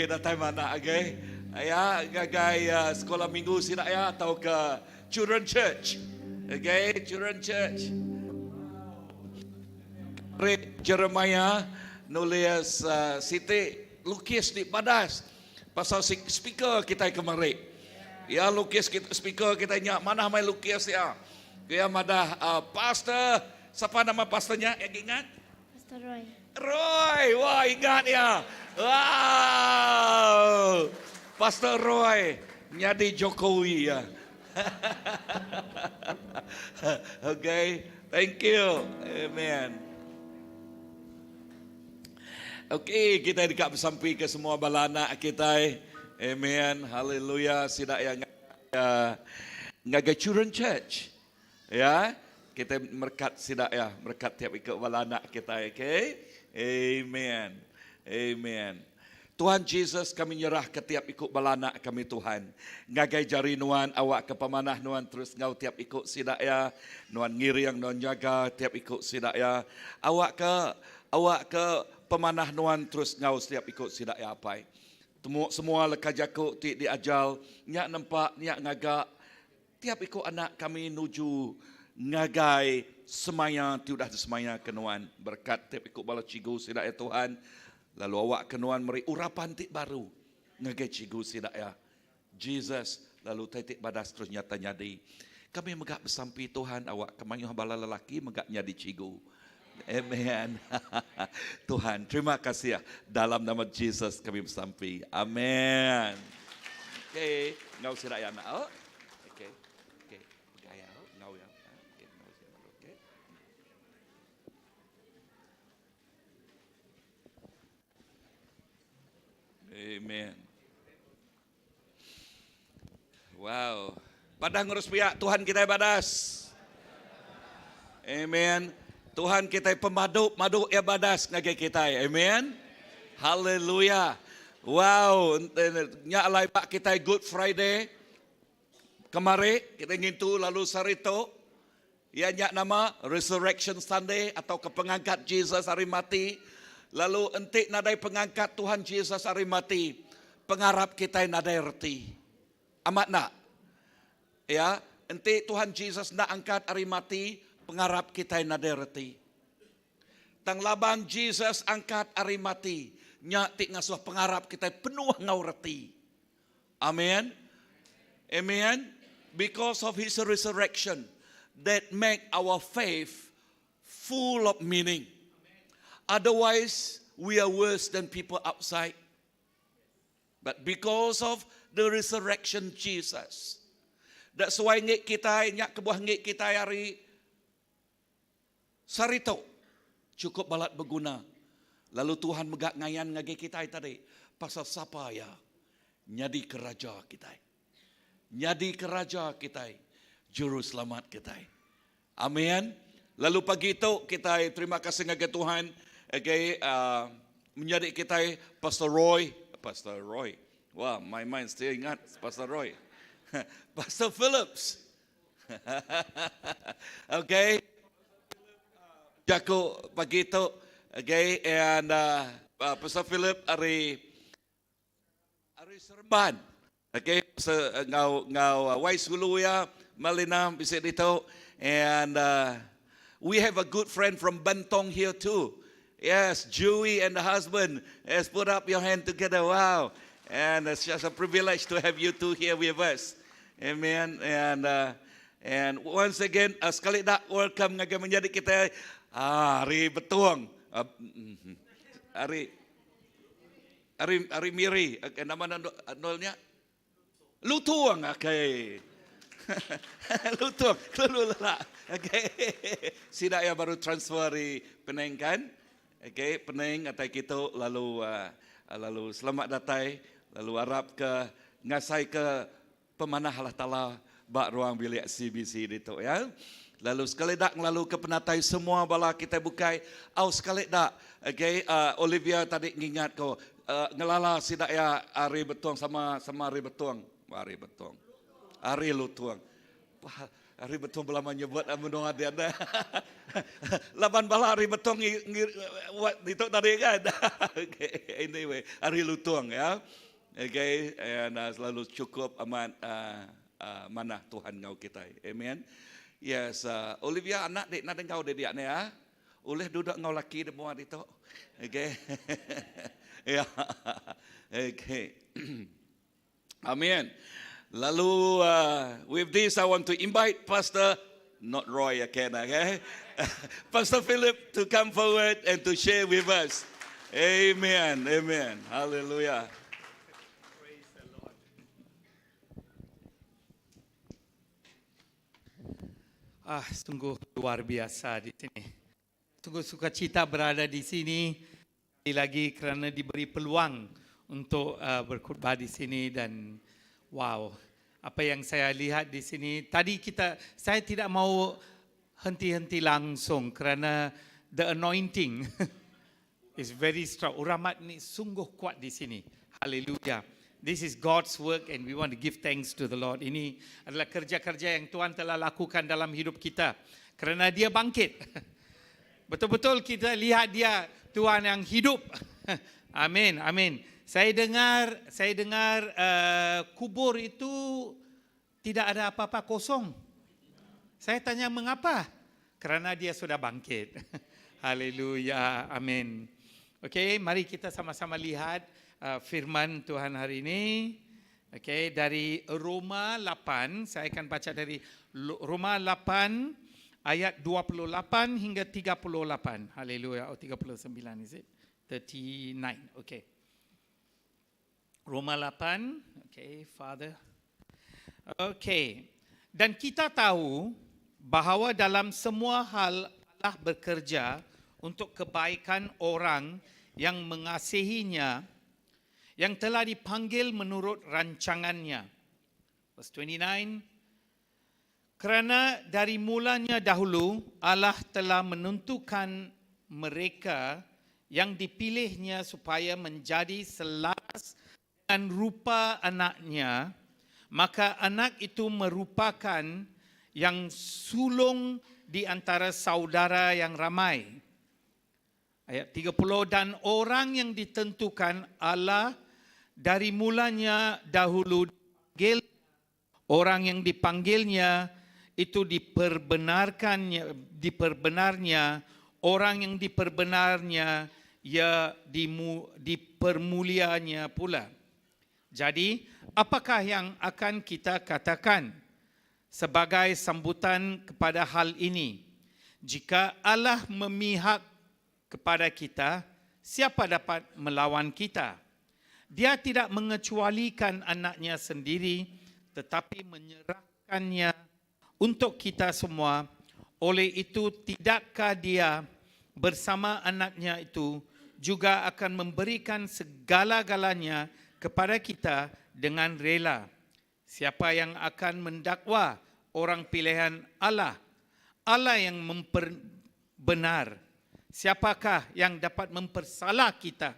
dah time anak, okay. Ya, gagai sekolah minggu sinak ya atau ke Children Church. Okay, Children Church. Jeremiah nulis Siti lukis di padas pasal speaker kita kemarin. Ya, lukis speaker kita nyak mana main lukis ya. Ya, madah pastor, siapa nama pastornya? Yang ingat? Pastor Roy. Roy, wah ingat ya. Wow. Pastor Roy, nyadi Jokowi ya. Okay, thank you. Amen. Okay, kita dekat bersampai ke semua balana kita. Amen. Haleluya. Sidak yang ngagai Children Church. Ya, kita merkat sidak ya, merkat tiap ikut balana kita. Okay. Amen. Amen. Tuhan Jesus, kami nyerah ke tiap ikut balana kami Tuhan. Ngagai jari nuan awak ke pemanah nuan terus ngau tiap ikut sidak ya. Nuan ngiri yang nuan jaga tiap ikut sidak ya. Awak ke pemanah nuan terus ngau setiap ikut sidak ya apa. Semua leka jakuk ti diajal. Nyak nampak, nyak ngagak. Tiap ikut anak kami nuju ngagai semaya tiudah semaya kenuan. Berkat tiap ikut bala cigu sidak ya Tuhan. Lalu awak kenuan meri urapan tik baru. Ngagai cigu sidak ya. Jesus. Lalu titik badas terus nyata nyadi. Kami megak bersampi Tuhan. Awak kemayuh bala lelaki megak nyadi cigu. Amen. Tuhan terima kasih ya. Dalam nama Jesus kami bersampi. Amen. Okay. Ngau sidak ya anak. Oh. Okay. Okay. Gaya. Ngau ya. Okay. Ngau sidak. Okay. Amen. Wow. Padang ngurus pihak Tuhan kita badas. Amen. Tuhan kita pemadu ibadas ngagai kita. Amen. Haleluya. Wow. Nya alai pak kita Good Friday. Kemarin kita ngintu lalu sarito. Ianya nama Resurrection Sunday atau kepengangkat Jesus hari mati. Lalu entik nadai pengangkat Tuhan Jesus hari mati. Pengarap kita nadai reti. Amat nak? Ya, entik Tuhan Jesus nak angkat hari mati. Pengarap kita nadai reti. Tang labang Jesus angkat hari mati. Nyak tik ngasuh pengarap kita penuh ngau reti. Amen. Amen. Because of his resurrection. That make our faith full of meaning. Otherwise, we are worse than people outside. But because of the resurrection Jesus, that's why ngik kita, nyak kebuah ngik kita hari sarito cukup balat berguna. Lalu Tuhan megak ngayan ngagi kita tadi pasal siapa ya nyadi keraja kita, nyadi keraja kita. Juru selamat kita. Amin. Lalu pagi itu kita terima kasih kepada Tuhan. Okay, menjadi kita Pastor Roy. Wow, my mind still ingat Pastor Roy. Pastor Phillips. Okay. Jago pagi itu. Okay, and Pastor Philip hari Seremban. Okay, so ngau wise hulu ya. Malina visit dito, and we have a good friend from Bentong here too. Yes, Joey and the husband has put up your hand together. Wow, and it's just a privilege to have you two here with us. Amen. And once again, sekali dah welcome ngagai menjadi kita hari betuang, hari miri. Nama nolnya Lutuang. Okay. Lutung, lulula. Okay. Sida ya baru transfer di Penang kan? Okay, Penang atai kita lalu selamat datang, lalu harap ke ngasai ke pemanah Allah Taala bak ruang bilik CBC itu ya. Lalu sekali dak lalu ke penatai semua bala kita bukai. Au sekali dak. Okay, Olivia tadi ngingat ko ngelala sida ya Ari Betuang sama Ari Betuang. Ari Lutuang. Ari Betuang belum menyebut menung ada. Laban bala Ari Betuang itu tadi kan. Okay, anyway, Ari Lutuang ya. Okay, and selalu cukup amat mana Tuhan ngau kita. Amen. Yes, Olivia anak dek nak engkau dek dia ya. Oleh duduk ngau laki demo itu. Okay. Ya. Okay. Amen. Lalu with this I want to invite Pastor, not Roy again, okay? Pastor Philip to come forward and to share with us. Amen, amen, hallelujah. Praise the Lord. Sungguh luar biasa di sini. Sungguh sukacita berada di sini lagi kerana diberi peluang untuk berkhutbah di sini dan wow, apa yang saya lihat di sini. Tadi saya tidak mau henti-henti langsung kerana the anointing is very strong. Uramat ni sungguh kuat di sini. Hallelujah. This is God's work and we want to give thanks to the Lord. Ini adalah kerja-kerja yang Tuhan telah lakukan dalam hidup kita kerana Dia bangkit. Betul-betul kita lihat Dia Tuhan yang hidup. Amin, amin. Saya dengar kubur itu tidak ada apa-apa kosong. Saya tanya mengapa? Kerana Dia sudah bangkit. Haleluya, amin. Okey, mari kita sama-sama lihat firman Tuhan hari ini. Okey, dari Roma 8, saya akan baca dari Roma 8 ayat 28 hingga 38. Haleluya, 39 is it? 39, okey. Roma 8, okay, Father. Okay, dan kita tahu bahawa dalam semua hal Allah bekerja untuk kebaikan orang yang mengasihinya, yang telah dipanggil menurut rancangannya. Verse 29, kerana dari mulanya dahulu Allah telah menentukan mereka yang dipilihnya supaya menjadi selaras dan rupa anaknya maka anak itu merupakan yang sulung di antara saudara yang ramai. Ayat 30, dan orang yang ditentukan Allah dari mulanya dahulu dipanggil, orang yang dipanggilnya itu diperbenarnya, orang yang diperbenarnya ia dipermulianya pula. Jadi, apakah yang akan kita katakan sebagai sambutan kepada hal ini? Jika Allah memihak kepada kita, siapa dapat melawan kita? Dia tidak mengecualikan anaknya sendiri, tetapi menyerahkannya untuk kita semua. Oleh itu, tidakkah dia bersama anaknya itu juga akan memberikan segala-galanya kepada kita dengan rela? Siapa yang akan mendakwa orang pilihan Allah? Allah yang benar. Siapakah yang dapat mempersalah kita?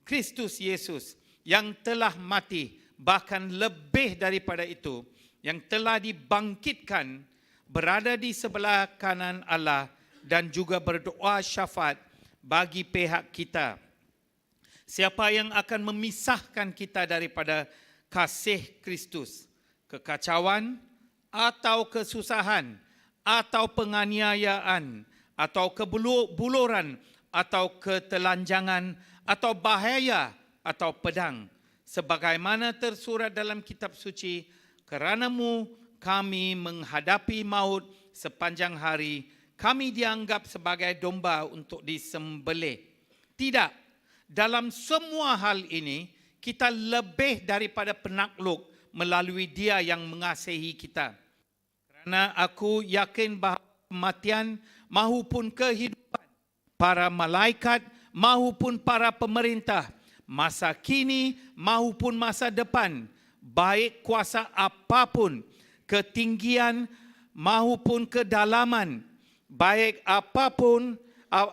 Kristus Yesus yang telah mati, bahkan lebih daripada itu, yang telah dibangkitkan, berada di sebelah kanan Allah dan juga berdoa syafaat bagi pihak kita. Siapa yang akan memisahkan kita daripada kasih Kristus? Kekacauan atau kesusahan atau penganiayaan atau kebuluran atau ketelanjangan atau bahaya atau pedang, sebagaimana tersurat dalam kitab suci, kerana-Mu kami menghadapi maut sepanjang hari, kami dianggap sebagai domba untuk disembelih. Tidak, dalam semua hal ini kita lebih daripada penakluk melalui Dia yang mengasihi kita. Kerana aku yakin bahawa kematian mahupun kehidupan, para malaikat mahupun para pemerintah, masa kini mahupun masa depan, baik kuasa apapun, ketinggian mahupun kedalaman, baik apapun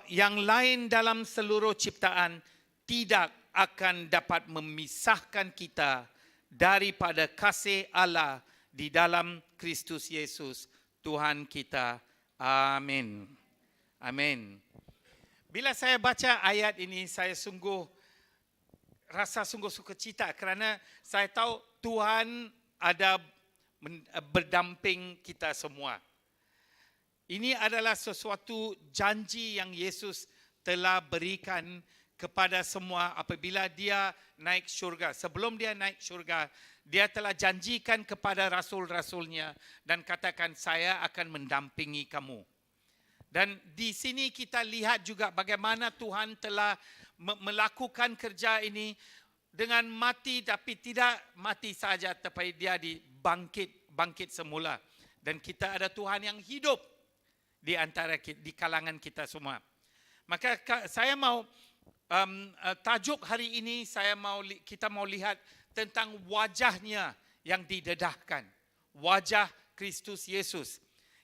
yang lain dalam seluruh ciptaan, tidak akan dapat memisahkan kita daripada kasih Allah di dalam Kristus Yesus Tuhan kita. Amin. Amin. Bila saya baca ayat ini, saya rasa sungguh sukacita kerana saya tahu Tuhan ada berdamping kita semua. Ini adalah sesuatu janji yang Yesus telah berikan kepada semua apabila Dia naik syurga. Sebelum Dia naik syurga, Dia telah janjikan kepada rasul-rasulnya dan katakan, saya akan mendampingi kamu. Dan di sini kita lihat juga bagaimana Tuhan telah melakukan kerja ini dengan mati, tapi tidak mati saja, tetapi Dia bangkit semula. Dan kita ada Tuhan yang hidup di antara di kalangan kita semua. Maka saya mau tajuk hari ini kita mau lihat tentang wajahnya yang didedahkan, wajah Kristus Yesus.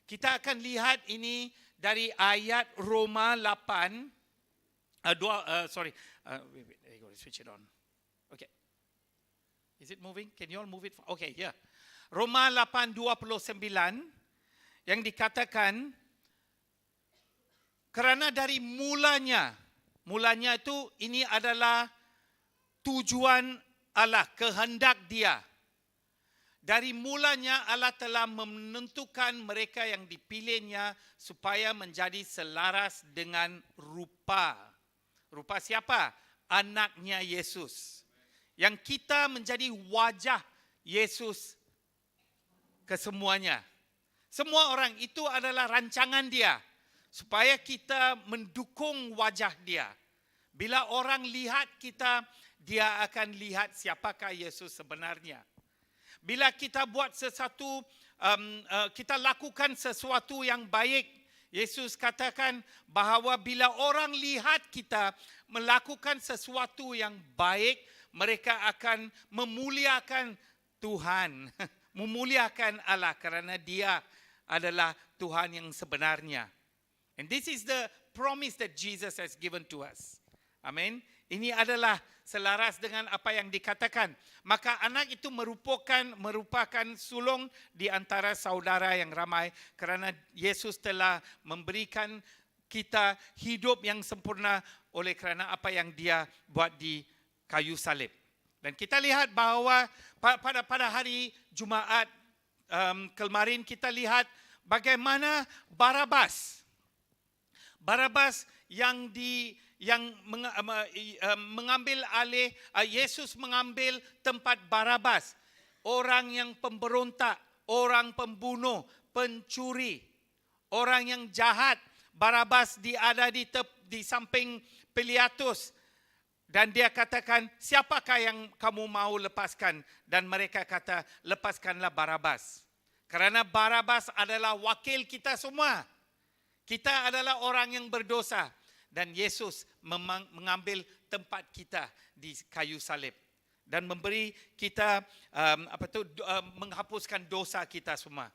Kita akan lihat ini dari ayat Roma 8 switch it on. Okay. Is it moving? Can you all move it? Okay, yeah. Roma 8:29 yang dikatakan, kerana dari mulanya itu ini adalah tujuan Allah, kehendak Dia. Dari mulanya Allah telah menentukan mereka yang dipilihnya supaya menjadi selaras dengan rupa. Rupa siapa? Anaknya Yesus. Yang kita menjadi wajah Yesus kesemuanya. Semua orang itu adalah rancangan Dia. Supaya kita mendukung wajah Dia. Bila orang lihat kita, dia akan lihat siapakah Yesus sebenarnya. Bila kita buat sesuatu, kita lakukan sesuatu yang baik, Yesus katakan bahawa bila orang lihat kita melakukan sesuatu yang baik, mereka akan memuliakan Tuhan, memuliakan Allah kerana Dia adalah Tuhan yang sebenarnya. And this is the promise that Jesus has given to us. Amen. Ini adalah selaras dengan apa yang dikatakan. Maka anak itu merupakan sulung di antara saudara yang ramai kerana Yesus telah memberikan kita hidup yang sempurna oleh kerana apa yang dia buat di kayu salib. Dan kita lihat bahawa pada hari Jumaat kemarin kita lihat bagaimana Barabas yang mengambil alih, Yesus mengambil tempat Barabas, orang yang pemberontak, orang pembunuh, pencuri, orang yang jahat. Barabas ada di samping Pilatus. Dan dia katakan, siapakah yang kamu mau lepaskan? Dan mereka kata, lepaskanlah Barabas. Kerana Barabas adalah wakil kita semua. Kita adalah orang yang berdosa. Dan Yesus mengambil tempat kita di kayu salib. Dan memberi kita, menghapuskan dosa kita semua.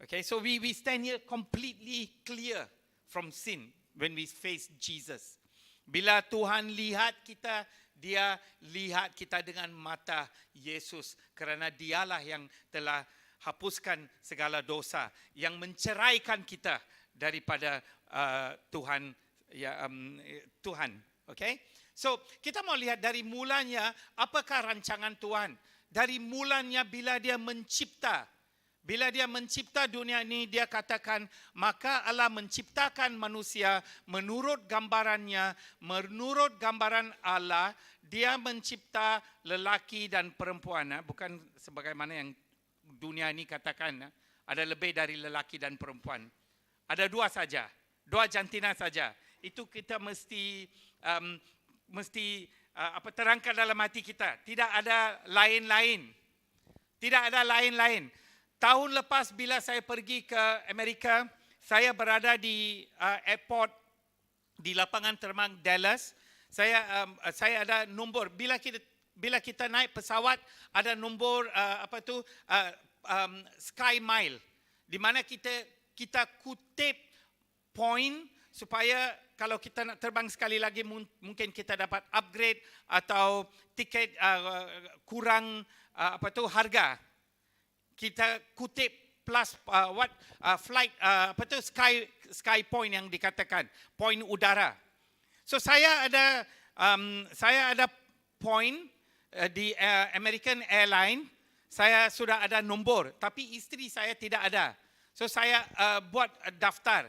Okay, so we stand here completely clear from sin when we face Jesus. Bila Tuhan lihat kita, dia lihat kita dengan mata Yesus. Kerana dialah yang telah hapuskan segala dosa. Yang menceraikan kita daripada Tuhan. Tuhan. Okay? So, kita mau lihat dari mulanya, apakah rancangan Tuhan. Dari mulanya bila dia mencipta. Bila dia mencipta dunia ini, dia katakan, maka Allah menciptakan manusia menurut gambarannya, menurut gambaran Allah, dia mencipta lelaki dan perempuan. Bukan sebagaimana yang dunia ini katakan, ada lebih dari lelaki dan perempuan. Ada dua saja, dua jantina saja. Itu kita mesti terangkan dalam hati kita. Tidak ada lain-lain. Tidak ada lain-lain. Tahun lepas bila saya pergi ke Amerika, saya berada di airport di lapangan terbang Dallas. Saya ada nombor bila kita naik pesawat ada nombor Sky Mile, di mana kita kutip point supaya kalau kita nak terbang sekali lagi mungkin kita dapat upgrade atau tiket kurang harga. Kita kutip plus flight sky point yang dikatakan point udara. So saya ada point di American Airline. Saya sudah ada nombor, tapi isteri saya tidak ada. So saya buat daftar.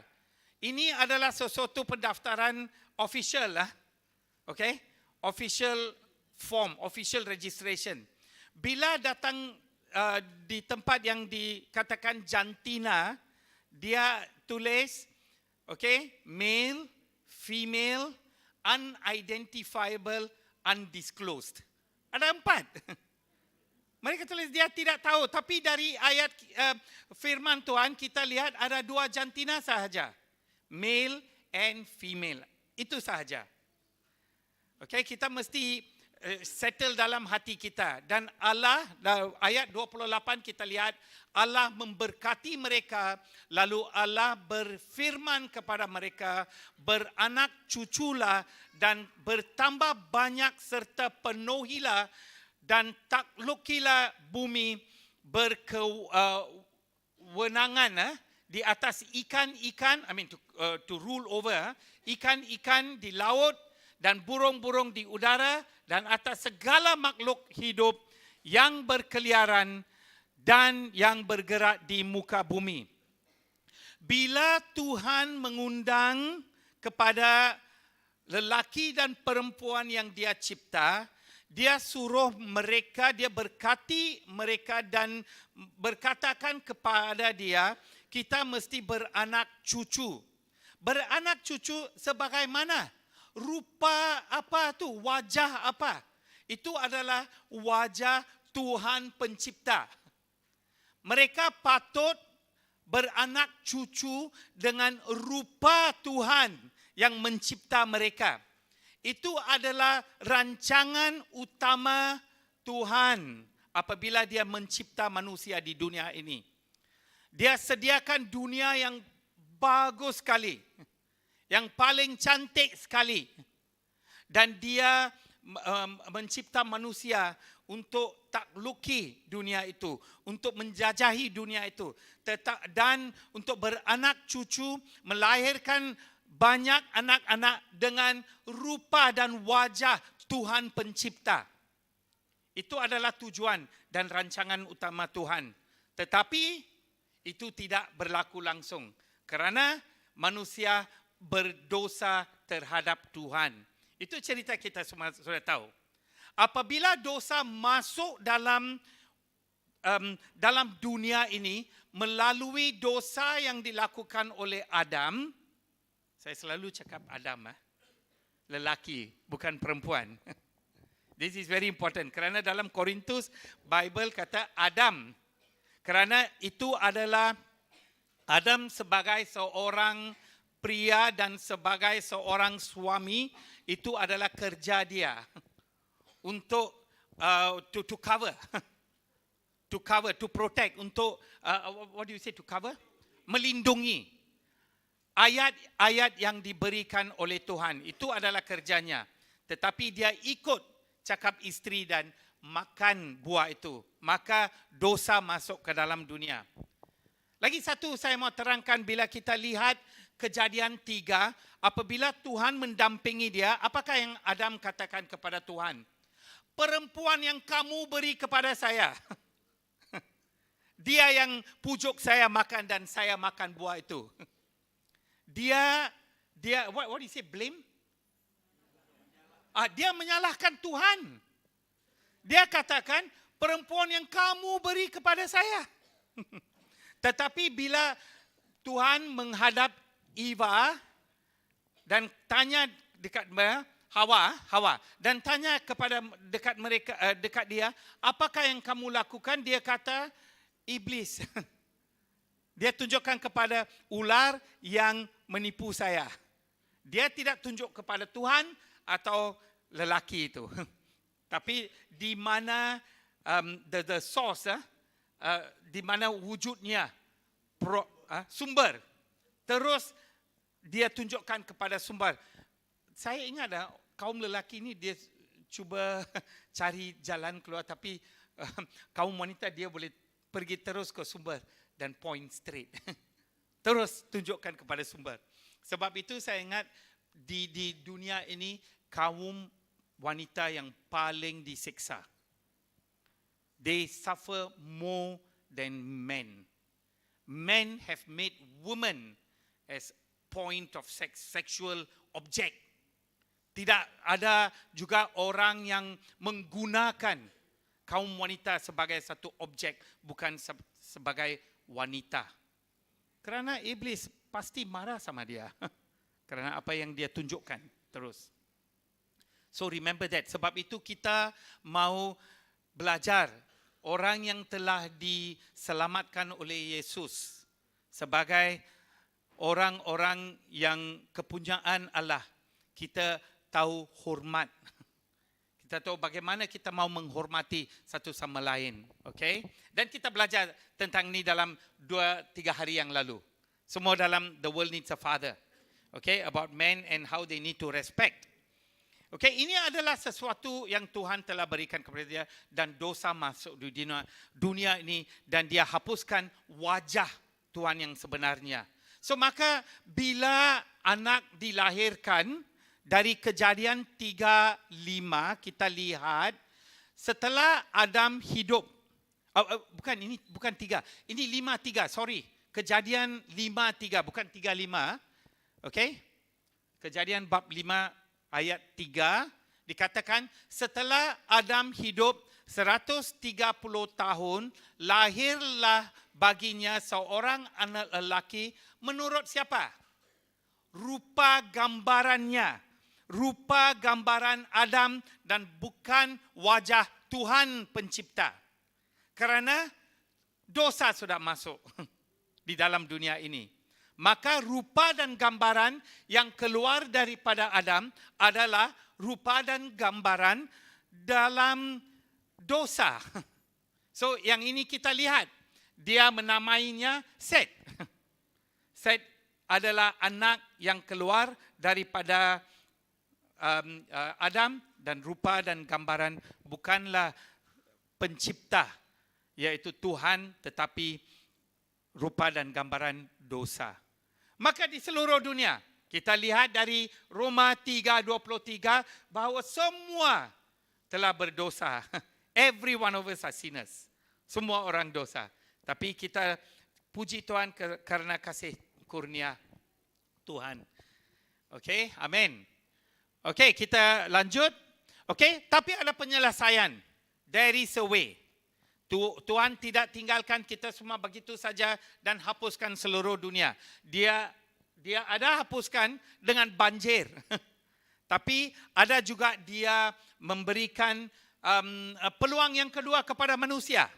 Ini adalah sesuatu pendaftaran official lah, okay? Official form, official registration. Bila datang di tempat yang dikatakan jantina, dia tulis, okay, male, female, unidentifiable, undisclosed. Ada 4. Mereka tulis dia tidak tahu, tapi dari ayat firman Tuhan kita lihat ada 2 jantina sahaja, male and female. Itu sahaja. Okay, kita mesti settle dalam hati kita. Dan Allah, ayat 28 kita lihat, Allah memberkati mereka, lalu Allah berfirman kepada mereka, beranak cuculah dan bertambah banyak serta penuhilah dan taklukilah bumi berkewenangan di atas ikan-ikan, to rule over, ikan-ikan di laut dan burung-burung di udara dan atas segala makhluk hidup yang berkeliaran dan yang bergerak di muka bumi. Bila Tuhan mengundang kepada lelaki dan perempuan yang dia cipta, dia suruh mereka, dia berkati mereka dan berkatakan kepada dia, kita mesti beranak cucu. Beranak cucu sebagaimana? Rupa apa tu? Wajah apa? Itu adalah wajah Tuhan pencipta. Mereka patut beranak cucu dengan rupa Tuhan yang mencipta mereka. Itu adalah rancangan utama Tuhan apabila dia mencipta manusia di dunia ini. Dia sediakan dunia yang bagus sekali. Yang paling cantik sekali. Dan dia mencipta manusia untuk takluki dunia itu, untuk menjajahi dunia itu, dan untuk beranak cucu, melahirkan banyak anak-anak dengan rupa dan wajah Tuhan pencipta. Itu adalah tujuan dan rancangan utama Tuhan. Tetapi itu tidak berlaku langsung kerana manusia berdosa terhadap Tuhan. Itu cerita kita semua sudah tahu. Apabila dosa masuk dalam dunia ini melalui dosa yang dilakukan oleh Adam, saya selalu cakap Adam, lelaki, bukan perempuan. This is very important kerana dalam Korintus Bible kata Adam. Kerana itu adalah Adam sebagai seorang pria dan sebagai seorang suami, itu adalah kerja dia untuk to cover, to protect, untuk what do you say, to cover, melindungi. Ayat-ayat yang diberikan oleh Tuhan itu adalah kerjanya. Tetapi dia ikut cakap isteri dan makan buah itu, maka dosa masuk ke dalam dunia. Lagi satu saya mau terangkan, bila kita lihat Kejadian 3, apabila Tuhan mendampingi dia, apakah yang Adam katakan kepada Tuhan? Perempuan yang kamu beri kepada saya, dia yang pujuk saya makan dan saya makan buah itu. Dia what do you say, blame? Dia menyalahkan Tuhan. Dia katakan, perempuan yang kamu beri kepada saya. Tetapi bila Tuhan menghadap Eva dan tanya dekat Hawa dan tanya kepada dekat dia, apakah yang kamu lakukan? Dia kata, iblis. Dia tunjukkan kepada ular yang menipu saya. Dia tidak tunjuk kepada Tuhan atau lelaki itu. Tapi di mana the source, di mana wujudnya, sumber. Terus dia tunjukkan kepada sumber. Saya ingat kaum lelaki ni dia cuba cari jalan keluar, tapi kaum wanita dia boleh pergi terus ke sumber dan point straight. Terus tunjukkan kepada sumber. Sebab itu saya ingat di dunia ini kaum wanita yang paling disiksa. They suffer more than men. Men have made women as point of sexual object. Tidak ada juga orang yang menggunakan kaum wanita sebagai satu objek, bukan sebagai wanita. Kerana iblis pasti marah sama dia. Kerana apa yang dia tunjukkan terus. So remember that. Sebab itu kita mau belajar orang yang telah diselamatkan oleh Yesus sebagai orang-orang yang kepunyaan Allah. Kita tahu hormat. Kita tahu bagaimana kita mau menghormati satu sama lain. Okay? Dan kita belajar tentang ini dalam 2-3 hari yang lalu. Semua dalam The World Needs a Father. Okay? About men and how they need to respect. Okay? Ini adalah sesuatu yang Tuhan telah berikan kepada dia. Dan dosa masuk di dunia ini. Dan dia hapuskan wajah Tuhan yang sebenarnya. So maka bila anak dilahirkan, dari Kejadian 3:5 kita lihat setelah Adam hidup. Bukan 3. Ini 5:3, sorry. Kejadian 5:3 bukan 3:5. Okay? Kejadian bab 5 ayat 3 dikatakan setelah Adam hidup 130 tahun, lahirlah baginya seorang anak lelaki menurut siapa? Rupa gambarannya. Rupa gambaran Adam dan bukan wajah Tuhan pencipta. Kerana dosa sudah masuk di dalam dunia ini. Maka rupa dan gambaran yang keluar daripada Adam adalah rupa dan gambaran dalam dosa. So yang ini kita lihat. Dia menamainya Set. Set adalah anak yang keluar daripada Adam dan rupa dan gambaran bukanlah pencipta, yaitu Tuhan, tetapi rupa dan gambaran dosa. Maka di seluruh dunia, kita lihat dari Roma 3:23 bahawa semua telah berdosa. Every one of us are sinners. Semua orang dosa. Tapi kita puji Tuhan karena kasih kurnia Tuhan. Okey, amin. Okey, kita lanjut. Okey, tapi ada penyelesaian. There is a way. Tuhan tidak tinggalkan kita semua begitu saja dan hapuskan seluruh dunia. Dia ada hapuskan dengan banjir. Tapi ada juga dia memberikan peluang yang kedua kepada manusia.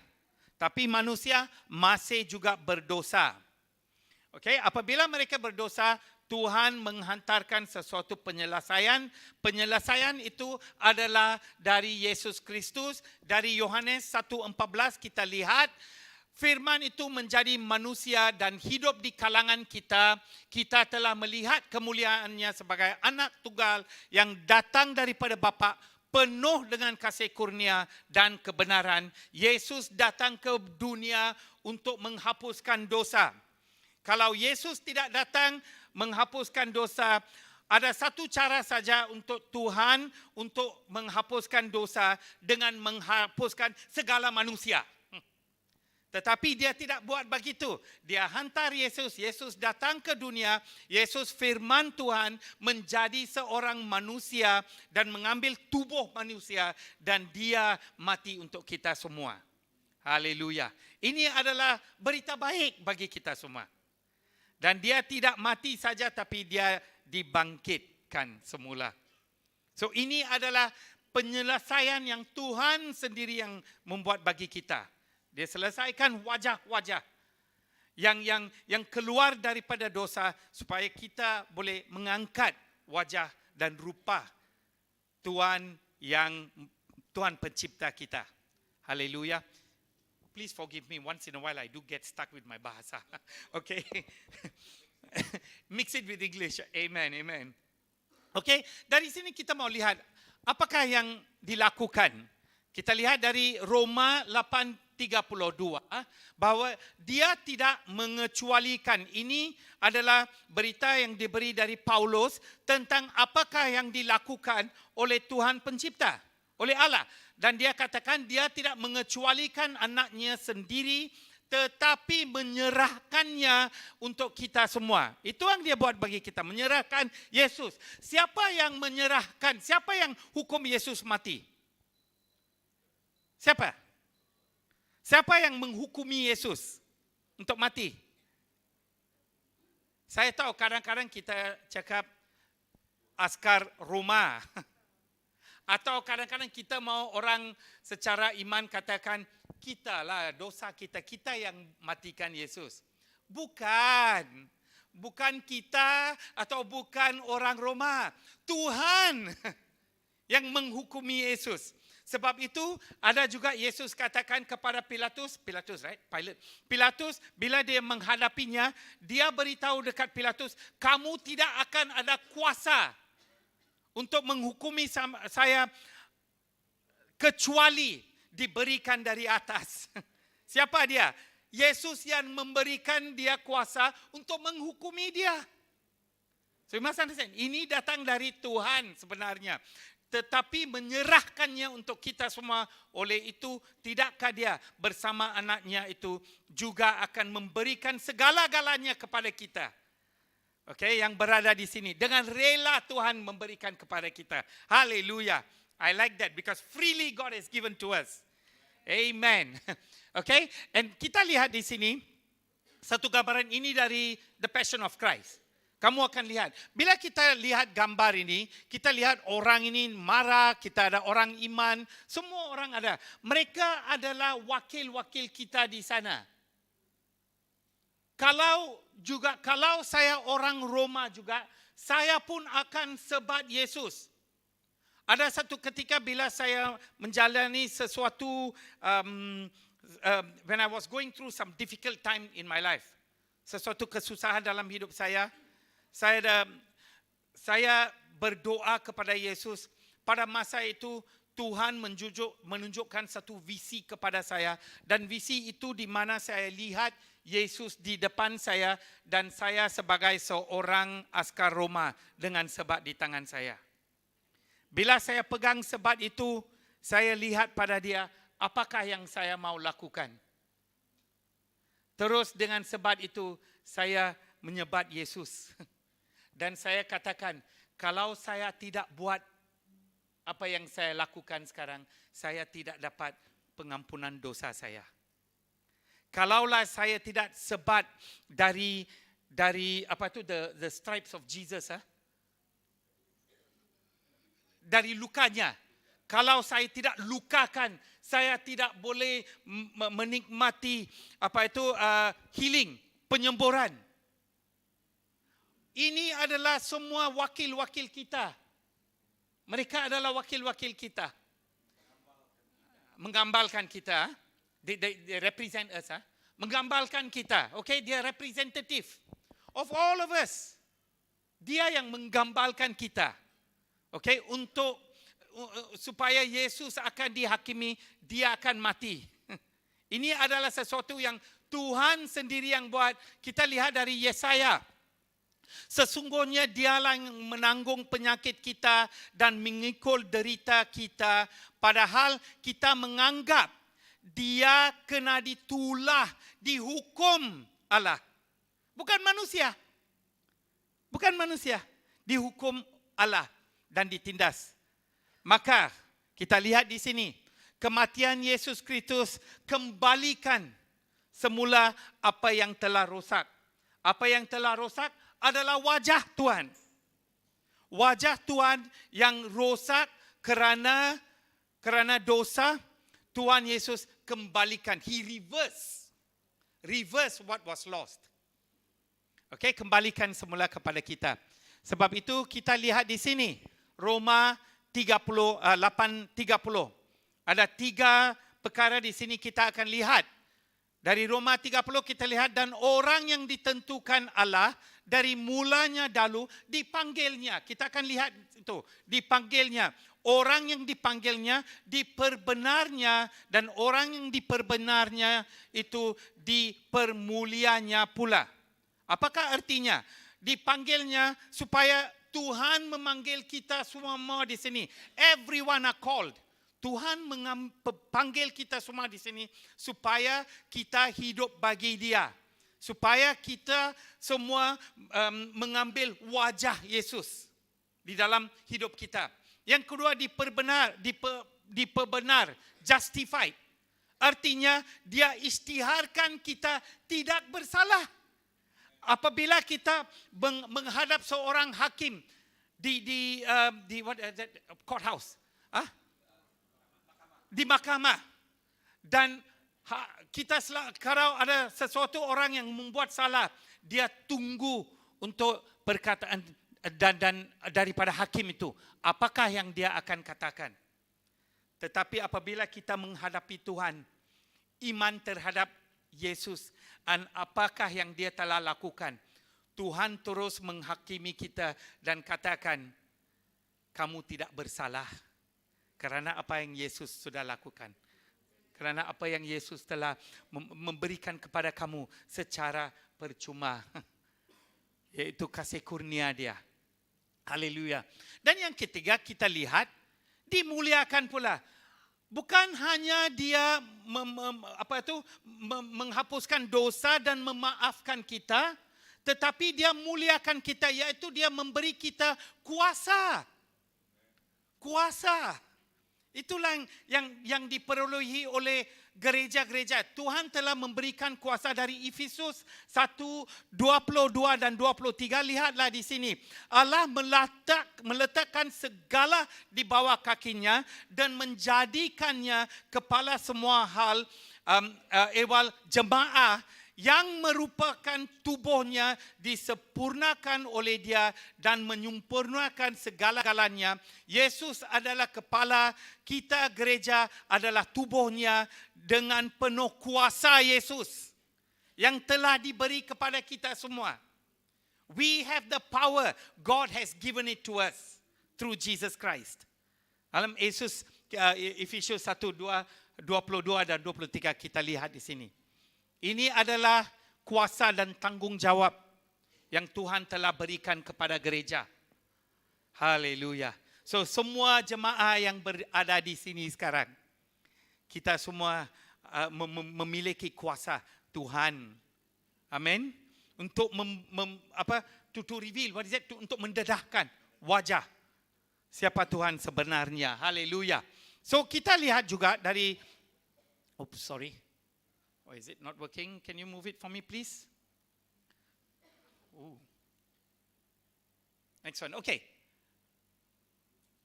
Tapi manusia masih juga berdosa. Okey, apabila mereka berdosa, Tuhan menghantarkan sesuatu penyelesaian. Penyelesaian itu adalah dari Yesus Kristus. Dari Yohanes 1:14 kita lihat firman itu menjadi manusia dan hidup di kalangan kita. Kita telah melihat kemuliaannya sebagai anak tunggal yang datang daripada Bapa, penuh dengan kasih kurnia dan kebenaran. Yesus datang ke dunia untuk menghapuskan dosa. Kalau Yesus tidak datang menghapuskan dosa, ada satu cara saja untuk Tuhan untuk menghapuskan dosa, dengan menghapuskan segala manusia. Tetapi dia tidak buat begitu. Dia hantar Yesus. Yesus datang ke dunia. Yesus firman Tuhan menjadi seorang manusia dan mengambil tubuh manusia, dan dia mati untuk kita semua. Haleluya. Ini adalah berita baik bagi kita semua. Dan dia tidak mati saja, tapi dia dibangkitkan semula. So ini adalah penyelesaian yang Tuhan sendiri yang membuat bagi kita. Dia selesaikan wajah-wajah yang keluar daripada dosa, supaya kita boleh mengangkat wajah dan rupa Tuhan pencipta kita. Haleluya. Please forgive me, once in a while I do get stuck with my bahasa. Okay. Mix it with English. Amen, amen. Okay, dari sini kita mau lihat apakah yang dilakukan. Kita lihat dari Roma 8:32 bahwa dia tidak mengecualikan. Ini adalah berita yang diberi dari Paulus tentang apakah yang dilakukan oleh Tuhan pencipta, oleh Allah. Dan dia katakan dia tidak mengecualikan anaknya sendiri, tetapi menyerahkannya untuk kita semua. Itu yang dia buat bagi kita, menyerahkan Yesus. Siapa yang menyerahkan? Siapa yang hukum Yesus mati? Siapa? Siapa yang menghukumi Yesus untuk mati? Saya tahu kadang-kadang kita cakap askar Roma. Atau kadang-kadang kita mau orang secara iman katakan, kita lah dosa kita yang matikan Yesus. Bukan. Bukan kita atau bukan orang Roma. Tuhan yang menghukumi Yesus. Sebab itu ada juga Yesus katakan kepada Pilatus, right? Pilatus bila dia menghadapinya, dia beritahu dekat Pilatus, kamu tidak akan ada kuasa untuk menghukumi saya kecuali diberikan dari atas. Siapa dia? Yesus yang memberikan dia kuasa untuk menghukumi dia. So, ini datang dari Tuhan sebenarnya. Tetapi menyerahkannya untuk kita semua. Oleh itu, tidakkah dia bersama anaknya itu juga akan memberikan segala-galanya kepada kita? Okay, yang berada di sini. Dengan rela Tuhan memberikan kepada kita. Haleluya. I like that because freely God has given to us. Amen. Okay, and kita lihat di sini satu gambaran ini dari The Passion of Christ. Kamu akan lihat. Bila kita lihat gambar ini, kita lihat orang ini marah, kita ada orang iman, semua orang ada. Mereka adalah wakil-wakil kita di sana. Kalau saya orang Roma juga, saya pun akan sebat Yesus. Ada satu ketika bila saya menjalani sesuatu, when I was going through some difficult time in my life, sesuatu kesusahan dalam hidup saya saya berdoa kepada Yesus. Pada masa itu Tuhan menunjukkan satu visi kepada saya, dan visi itu di mana saya lihat Yesus di depan saya dan saya sebagai seorang askar Roma dengan sebat di tangan saya. Bila saya pegang sebat itu, saya lihat pada dia, apakah yang saya mau lakukan. Terus dengan sebat itu saya menyebat Yesus. Dan saya katakan, kalau saya tidak buat apa yang saya lakukan sekarang, saya tidak dapat pengampunan dosa saya. Kalaulah saya tidak sebat dari apa itu the stripes of Jesus, dari lukanya. Kalau saya tidak lukakan, saya tidak boleh menikmati apa itu healing, penyemburan. Ini adalah semua wakil-wakil kita. Mereka adalah wakil-wakil kita. Menggambalkan kita. They represent us. Menggambalkan kita. Okay, dia representative of all of us. Dia yang menggambalkan kita. Okay, untuk supaya Yesus akan dihakimi, dia akan mati. Ini adalah sesuatu yang Tuhan sendiri yang buat. Kita lihat dari Yesaya. Sesungguhnya dialah yang menanggung penyakit kita dan mengikul derita kita, padahal kita menganggap dia kena ditulah, dihukum Allah. Bukan manusia. Bukan manusia. Dihukum Allah dan ditindas. Maka kita lihat di sini, kematian Yesus Kristus kembalikan semula apa yang telah rosak. Apa yang telah rosak adalah wajah Tuhan. Wajah Tuhan yang rosak kerana dosa, Tuhan Yesus kembalikan. He reverse what was lost. Okay, kembalikan semula kepada kita. Sebab itu kita lihat di sini Roma 8:30. Ada 3 perkara di sini kita akan lihat. Dari Roma 30 kita lihat, dan orang yang ditentukan Allah dari mulanya dahulu dipanggilnya. Kita akan lihat itu, dipanggilnya. Orang yang dipanggilnya diperbenarnya, dan orang yang diperbenarnya itu dipermulianya pula. Apakah artinya? Dipanggilnya supaya Tuhan memanggil kita semua di sini. Everyone are called. Tuhan panggil kita semua di sini supaya kita hidup bagi Dia. Supaya kita semua mengambil wajah Yesus di dalam hidup kita. Yang kedua, diperbenar, justified. Artinya dia isytiharkan kita tidak bersalah. Apabila kita menghadap seorang hakim di courthouse, di mahkamah, dan kita kalau ada sesuatu orang yang membuat salah, dia tunggu untuk perkataan dan daripada hakim itu, apakah yang dia akan katakan. Tetapi apabila kita menghadapi Tuhan, iman terhadap Yesus dan apakah yang dia telah lakukan, Tuhan terus menghakimi kita dan katakan, kamu tidak bersalah. Kerana apa yang Yesus sudah lakukan. Kerana apa yang Yesus telah memberikan kepada kamu secara percuma. Yaitu kasih kurnia dia. Haleluya. Dan yang ketiga kita lihat, dimuliakan pula. Bukan hanya dia menghapuskan dosa dan memaafkan kita, tetapi dia muliakan kita, yaitu dia memberi kita kuasa. Kuasa. Itulah yang diperolehi oleh gereja-gereja. Tuhan telah memberikan kuasa dari Efesus 1:22 dan 23. Lihatlah di sini. Allah meletakkan segala di bawah kakinya dan menjadikannya kepala semua hal ehwal jemaah yang merupakan tubuhnya disempurnakan oleh dia dan menyempurnakan segala-galanya. Yesus adalah kepala, kita gereja adalah tubuhnya dengan penuh kuasa Yesus yang telah diberi kepada kita semua. We have the power. God has given it to us through Jesus Christ. Dalam Efesius 1, 22 dan 23 kita lihat di sini. Ini adalah kuasa dan tanggungjawab yang Tuhan telah berikan kepada gereja. Haleluya. So semua jemaah yang berada di sini sekarang, kita semua memiliki kuasa Tuhan. Amin. Untuk to reveal, what is it? Untuk mendedahkan wajah siapa Tuhan sebenarnya. Haleluya. So kita lihat juga dari, sorry. Oh, is it not working? Can you move it for me, please? Ooh. Next one. Okay.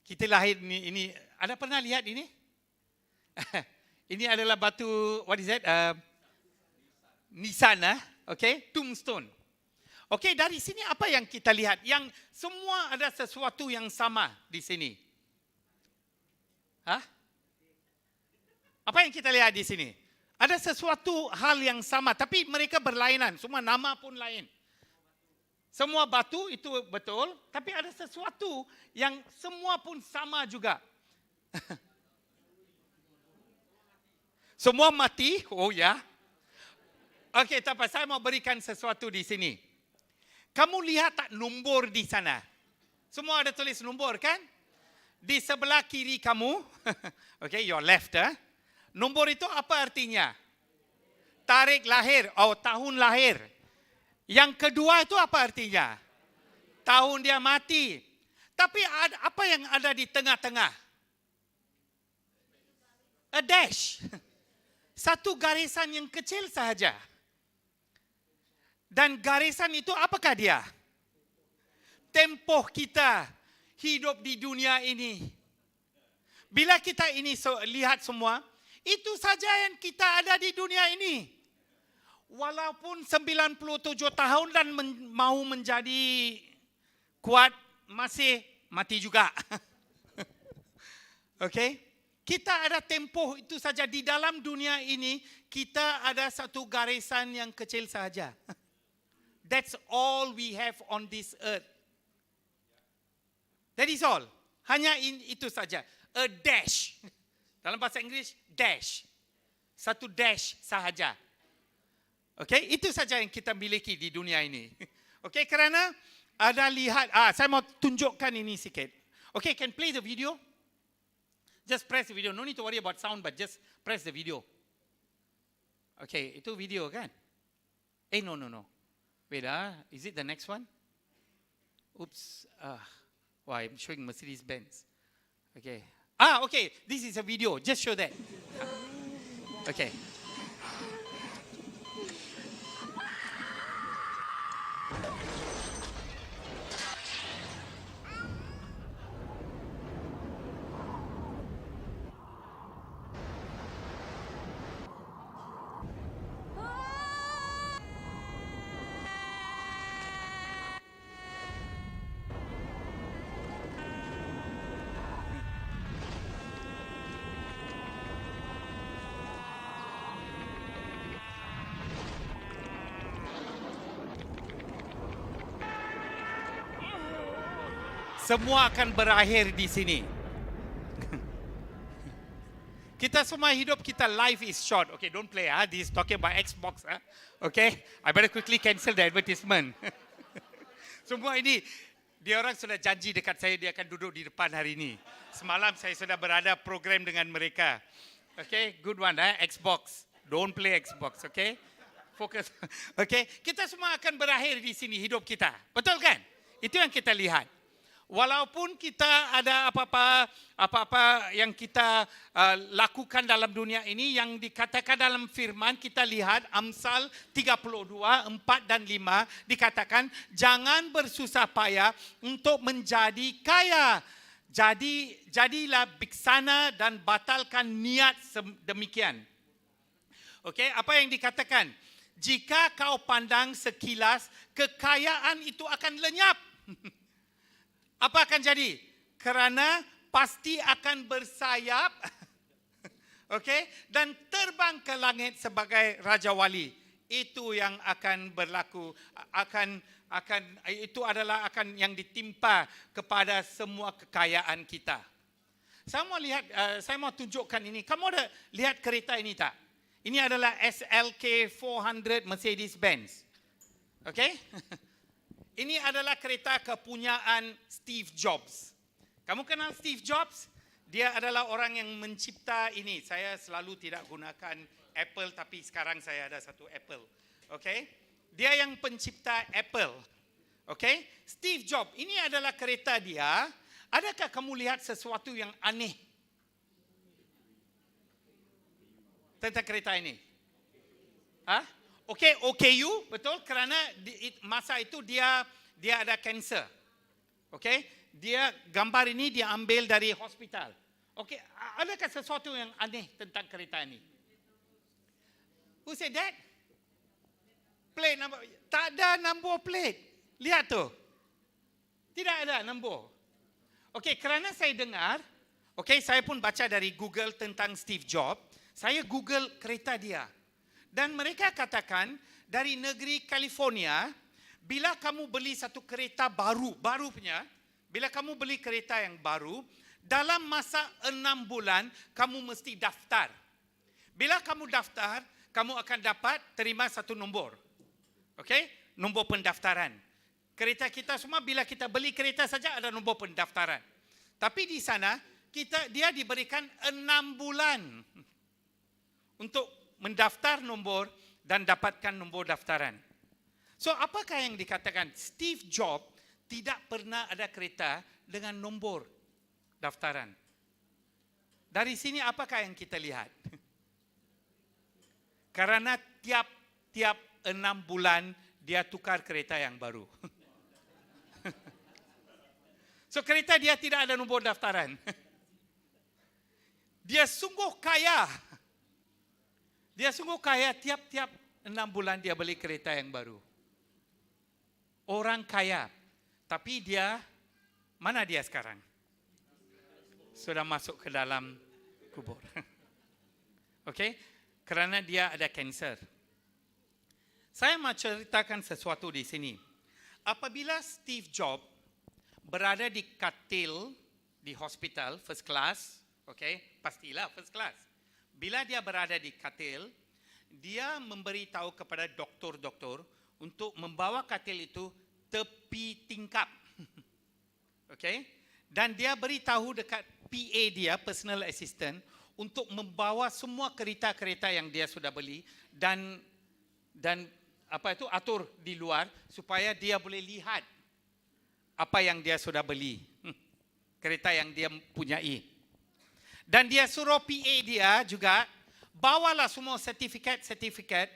Kita lahir ini. Ada pernah lihat ini? Ini adalah batu, what is that? Nisan, okay? Tombstone. Okay, dari sini apa yang kita lihat? Yang semua ada sesuatu yang sama di sini. Apa yang kita lihat di sini? Ada sesuatu hal yang sama, tapi mereka berlainan. Semua nama pun lain. Semua batu itu betul, tapi ada sesuatu yang semua pun sama juga. Semua mati, oh ya. Okey, tapi saya mau berikan sesuatu di sini. Kamu lihat tak nombor di sana? Semua ada tulis nombor kan? Di sebelah kiri kamu, okay, your left. Nombor itu apa artinya? Tarikh lahir, tahun lahir. Yang kedua itu apa artinya? Tahun dia mati. Tapi apa yang ada di tengah-tengah? A dash. Satu garisan yang kecil sahaja. Dan garisan itu apakah dia? Tempoh kita hidup di dunia ini. Bila kita ini lihat semua, itu saja yang kita ada di dunia ini. Walaupun 97 tahun dan mau menjadi kuat, masih mati juga. Okay? Kita ada tempoh itu saja di dalam dunia ini, kita ada satu garisan yang kecil saja. That's all we have on this earth. That is all. Hanya itu saja. A dash. Dalam bahasa Inggeris, dash. Satu dash sahaja. Okay, itu saja yang kita miliki di dunia ini. Okay, kerana ada lihat, saya mau tunjukkan ini sikit. Okay, can play the video? Just press the video. No need to worry about sound, but just press the video. Okay, itu video kan? No. Wait, is it the next one? Oops. I'm showing Mercedes-Benz. Okay. Okay. This is a video. Just show that. Okay. Semua akan berakhir di sini. Kita semua hidup kita, life is short. Okay, don't play. This is talking about Xbox. Okay, I better quickly cancel the advertisement. Semua ini, dia orang sudah janji dekat saya, dia akan duduk di depan hari ini. Semalam saya sudah berada program dengan mereka. Okay, good one. Xbox. Don't play Xbox, okay? Fokus. Okay, kita semua akan berakhir di sini hidup kita. Betul kan? Itu yang kita lihat. Walaupun kita ada apa-apa yang kita lakukan dalam dunia ini, yang dikatakan dalam firman, kita lihat Amsal 32, 4 dan 5, dikatakan, jangan bersusah payah untuk menjadi kaya. Jadilah bijaksana dan batalkan niat demikian. Okey, apa yang dikatakan? Jika kau pandang sekilas, kekayaan itu akan lenyap. Apa akan jadi? Kerana pasti akan bersayap, okay, dan terbang ke langit sebagai Raja Wali. itu yang akan berlaku, akan itu adalah akan yang ditimpa kepada semua kekayaan kita. Saya mau tunjukkan ini. Kamu ada lihat kereta ini tak? Ini adalah SLK 400 Mercedes-Benz. Okay? Ini adalah kereta kepunyaan Steve Jobs. Kamu kenal Steve Jobs? Dia adalah orang yang mencipta ini. Saya selalu tidak gunakan Apple, tapi sekarang saya ada satu Apple. Okay? Dia yang pencipta Apple. Okay? Steve Jobs, ini adalah kereta dia. Adakah kamu lihat sesuatu yang aneh tentang kereta ini? Okay, OKU, betul? Kerana masa itu dia ada kanser. Okay? Dia gambar ini dia ambil dari hospital. Okay, adakah sesuatu yang aneh tentang kereta ini? Who said that? Plate number. Tak ada number plate. Lihat tu. Tidak ada number. Okey, kerana saya dengar, okey, saya pun baca dari Google tentang Steve Jobs. Saya Google kereta dia. Dan mereka katakan dari negeri California, bila kamu beli satu kereta baru punya, bila kamu beli kereta yang baru, dalam masa 6 bulan, kamu mesti daftar. Bila kamu daftar, kamu akan dapat terima satu nombor. Okey? Nombor pendaftaran. Kereta kita semua, bila kita beli kereta saja ada nombor pendaftaran. Tapi di sana, dia diberikan 6 bulan untuk mendaftar nombor dan dapatkan nombor daftaran. So, apakah yang dikatakan? Steve Jobs tidak pernah ada kereta dengan nombor daftaran. Dari sini apakah yang kita lihat? Karena tiap 6 bulan dia tukar kereta yang baru. So kereta dia tidak ada nombor daftaran. Dia sungguh kaya. Dia sungguh kaya tiap 6 bulan dia beli kereta yang baru. Orang kaya. Tapi dia, mana dia sekarang? Sudah masuk ke dalam kubur. Okey? Kerana dia ada kanser. Saya mau ceritakan sesuatu di sini. Apabila Steve Jobs berada di katil di hospital first class, okey, pastilah first class. Bila dia berada di katil, dia memberi tahu kepada doktor-doktor untuk membawa katil itu tepi tingkap. Okey? Dan dia beritahu dekat PA dia, personal assistant, untuk membawa semua kereta-kereta yang dia sudah beli dan atur di luar supaya dia boleh lihat apa yang dia sudah beli. Kereta yang dia punyai. Dan dia suruh PA dia juga bawalah semua sertifikat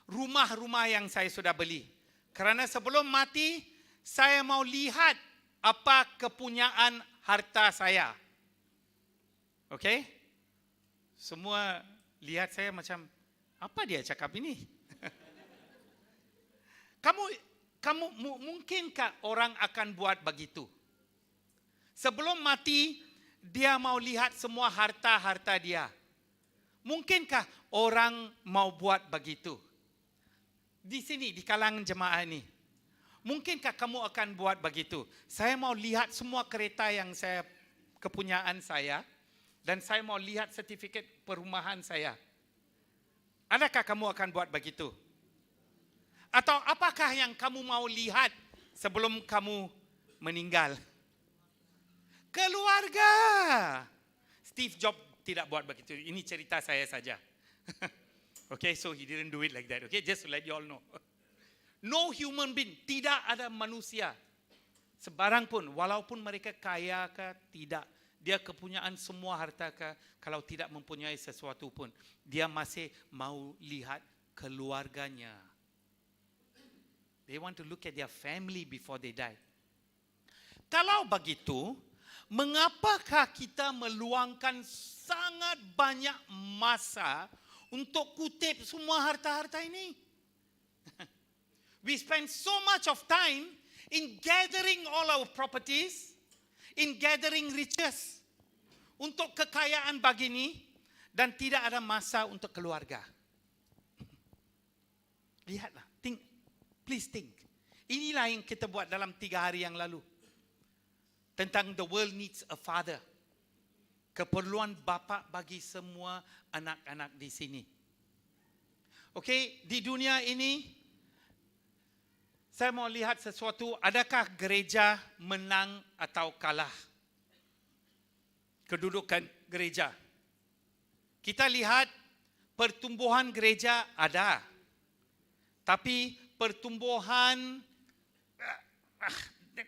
rumah-rumah yang saya sudah beli. Kerana sebelum mati saya mau lihat apa kepunyaan harta saya. Okey? Semua lihat saya macam, apa dia cakap ini? Kamu mungkinkah orang akan buat begitu? Sebelum mati, dia mau lihat semua harta-harta dia. Mungkinkah orang mau buat begitu? Di sini, di kalangan jemaah ini. Mungkinkah kamu akan buat begitu? Saya mau lihat semua kereta yang kepunyaan saya. Dan saya mau lihat sertifikat perumahan saya. Adakah kamu akan buat begitu? Atau apakah yang kamu mau lihat sebelum kamu meninggal? Keluarga. Steve Jobs tidak buat begitu. Ini cerita saya saja. Okay, so he didn't do it like that. Okay, just to let you all know. No human being, tidak ada manusia sebarang pun, walaupun mereka kaya ke tidak, dia kepunyaan semua harta ke, kalau tidak mempunyai sesuatu pun, dia masih mau lihat keluarganya. They want to look at their family before they die. Kalau begitu, mengapakah kita meluangkan sangat banyak masa untuk kutip semua harta-harta ini? We spend so much of time in gathering all our properties, in gathering riches, untuk kekayaan begini, dan tidak ada masa untuk keluarga. Lihatlah, think, please think. Inilah yang kita buat dalam 3 hari yang lalu. Tentang the world needs a father. Keperluan bapa bagi semua anak-anak di sini. Okey, di dunia ini, saya mau lihat sesuatu, adakah gereja menang atau kalah? Kedudukan gereja. Kita lihat pertumbuhan gereja ada. Tapi pertumbuhan,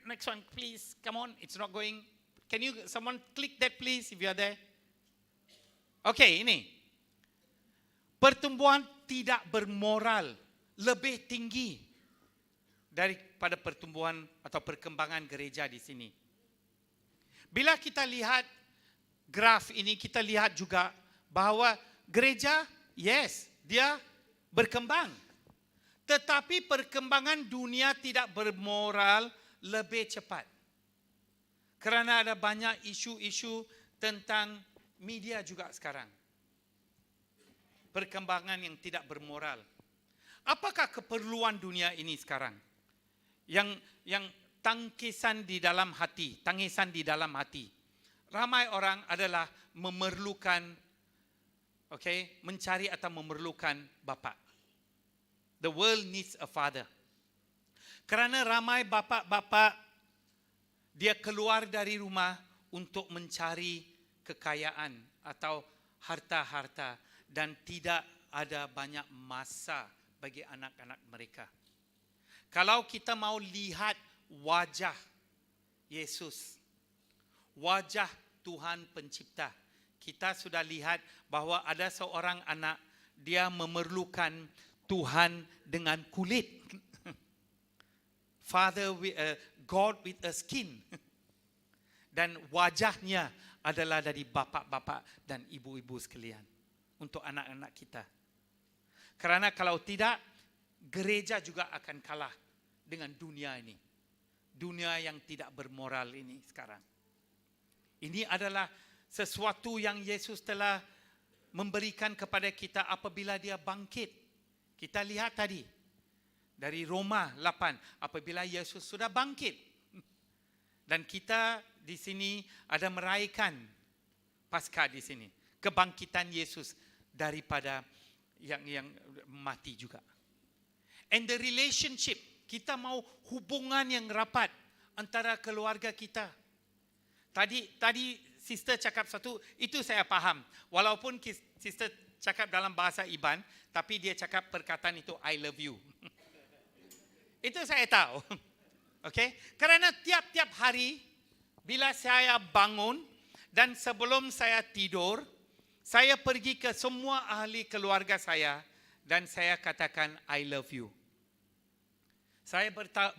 next one please, come on, it's not going. Can you, someone click that please if you are there? Okay, ini. Pertumbuhan tidak bermoral, lebih tinggi daripada pertumbuhan atau perkembangan gereja di sini. Bila kita lihat graf ini, kita lihat juga bahawa gereja, yes, dia berkembang. Tetapi perkembangan dunia tidak bermoral lebih cepat. Kerana ada banyak isu-isu tentang media juga sekarang. Perkembangan yang tidak bermoral. Apakah keperluan dunia ini sekarang? Yang tangisan di dalam hati. Ramai orang adalah memerlukan, mencari atau memerlukan bapa. The world needs a father. Kerana ramai bapa-bapa, dia keluar dari rumah untuk mencari kekayaan atau harta-harta dan tidak ada banyak masa bagi anak-anak mereka. Kalau kita mau lihat wajah Yesus, wajah Tuhan pencipta, kita sudah lihat bahawa ada seorang anak, dia memerlukan Tuhan dengan kulit. God with a skin. Dan wajahnya adalah dari bapa-bapa dan ibu-ibu sekalian. Untuk anak-anak kita. Kerana kalau tidak, gereja juga akan kalah dengan dunia ini. Dunia yang tidak bermoral ini sekarang. Ini adalah sesuatu yang Yesus telah memberikan kepada kita apabila dia bangkit. Kita lihat tadi dari Roma 8 apabila Yesus sudah bangkit. Dan kita di sini ada meraihkan Paskah di sini, kebangkitan Yesus daripada yang mati juga. And the relationship, kita mau hubungan yang rapat antara keluarga kita. Tadi sister cakap satu, itu saya faham. Walaupun sister cakap dalam bahasa Iban, tapi dia cakap perkataan itu I love you. Itu saya tahu. Okay? Kerana tiap-tiap hari bila saya bangun dan sebelum saya tidur, saya pergi ke semua ahli keluarga saya dan saya katakan I love you. Saya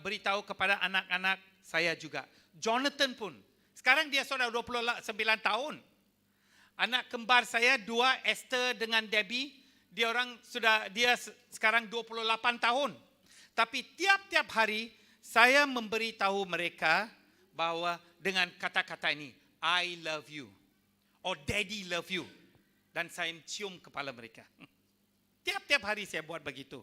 beritahu kepada anak-anak saya juga. Jonathan pun. Sekarang dia sudah 29 tahun. Anak kembar saya 2, Esther dengan Debbie, dia sekarang 28 tahun. Tapi tiap-tiap hari saya memberitahu mereka bahawa dengan kata-kata ini, I love you. Or Daddy love you. Dan saya cium kepala mereka. Tiap-tiap hari saya buat begitu.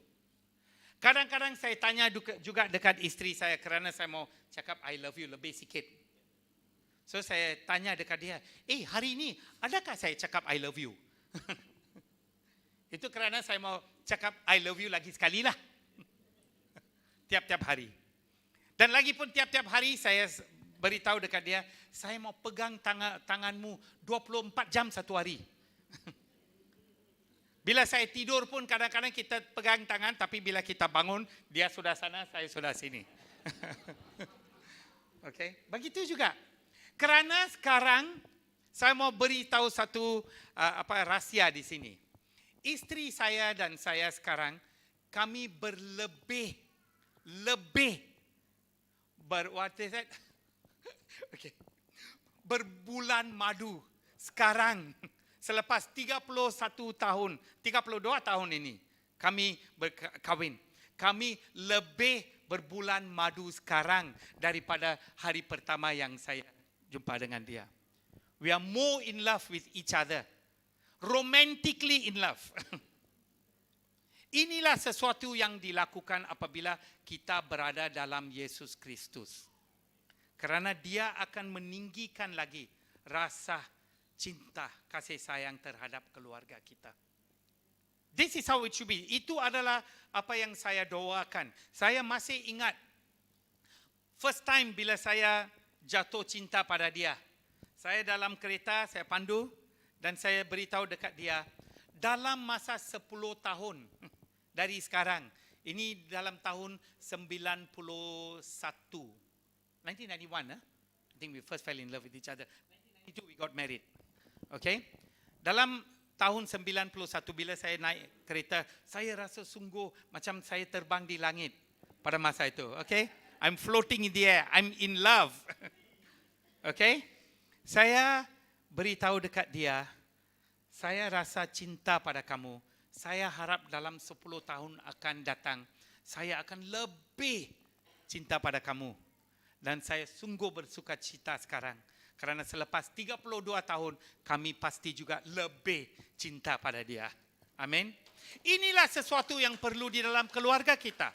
Kadang-kadang saya tanya juga dekat isteri saya kerana saya mau cakap I love you lebih sikit. So saya tanya dekat dia, hari ini adakah saya cakap I love you? Itu kerana saya mau cakap I love you lagi sekali lah. Tiap-tiap hari. Dan lagi pun tiap-tiap hari saya beritahu dekat dia, saya mau pegang tanganmu 24 jam satu hari. Bila saya tidur pun kadang-kadang kita pegang tangan, tapi bila kita bangun, dia sudah sana, saya sudah sini. Okay? Begitu juga. Kerana sekarang saya mau beritahu satu rahsia di sini. Isteri saya dan saya sekarang kami berbulan madu sekarang selepas 31 tahun, 32 tahun ini kami berkahwin. Kami lebih berbulan madu sekarang daripada hari pertama yang saya jumpa dengan dia. We are more in love with each other. Romantically in love. Inilah sesuatu yang dilakukan apabila kita berada dalam Yesus Kristus. Kerana dia akan meninggikan lagi rasa cinta, kasih sayang terhadap keluarga kita. This is how it should be. Itu adalah apa yang saya doakan. Saya masih ingat first time bila saya jatuh cinta pada dia. Saya dalam kereta, saya pandu dan saya beritahu dekat dia, dalam masa 10 tahun dari sekarang, ini dalam tahun 91, 1991, I think we first fell in love with each other. 1992 we got married. Okay? Dalam tahun 91 bila saya naik kereta, saya rasa sungguh macam saya terbang di langit pada masa itu. Okay? I'm floating in the air. I'm in love. Okay? Saya beritahu dekat dia, saya rasa cinta pada kamu. Saya harap dalam 10 tahun akan datang, saya akan lebih cinta pada kamu. Dan saya sungguh bersuka cita sekarang. Kerana selepas 32 tahun, kami pasti juga lebih cinta pada dia. Amin. Inilah sesuatu yang perlu di dalam keluarga kita.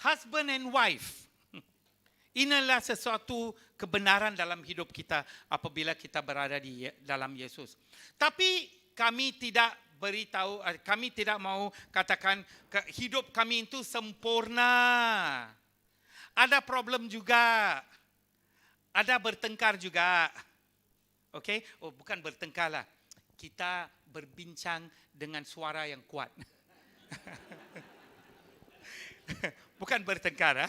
Husband and wife. Inilah sesuatu kebenaran dalam hidup kita apabila kita berada di dalam Yesus. Tapi kami tidak beritahu, kami tidak mau katakan hidup kami itu sempurna. Ada problem juga. Ada bertengkar juga. Okay? Oh, bukan bertengkar lah. Kita berbincang dengan suara yang kuat. Bukan bertengkar.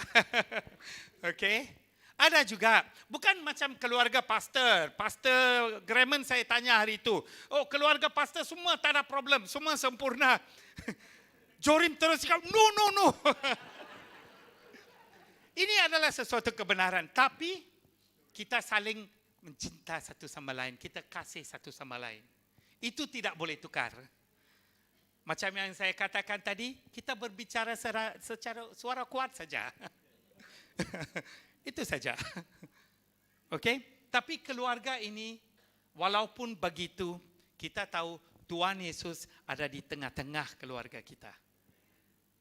Okay? Ada juga. Bukan macam keluarga pastor. Pastor Graham saya tanya hari itu. Oh, keluarga pastor semua tak ada problem. Semua sempurna. Jorim terus cakap, no. Ini adalah sesuatu kebenaran. Tapi kita saling mencinta satu sama lain. Kita kasih satu sama lain. Itu tidak boleh tukar. Macam yang saya katakan tadi, kita berbicara secara suara kuat saja. Itu saja. Okay? Tapi keluarga ini, walaupun begitu, kita tahu Tuhan Yesus ada di tengah-tengah keluarga kita.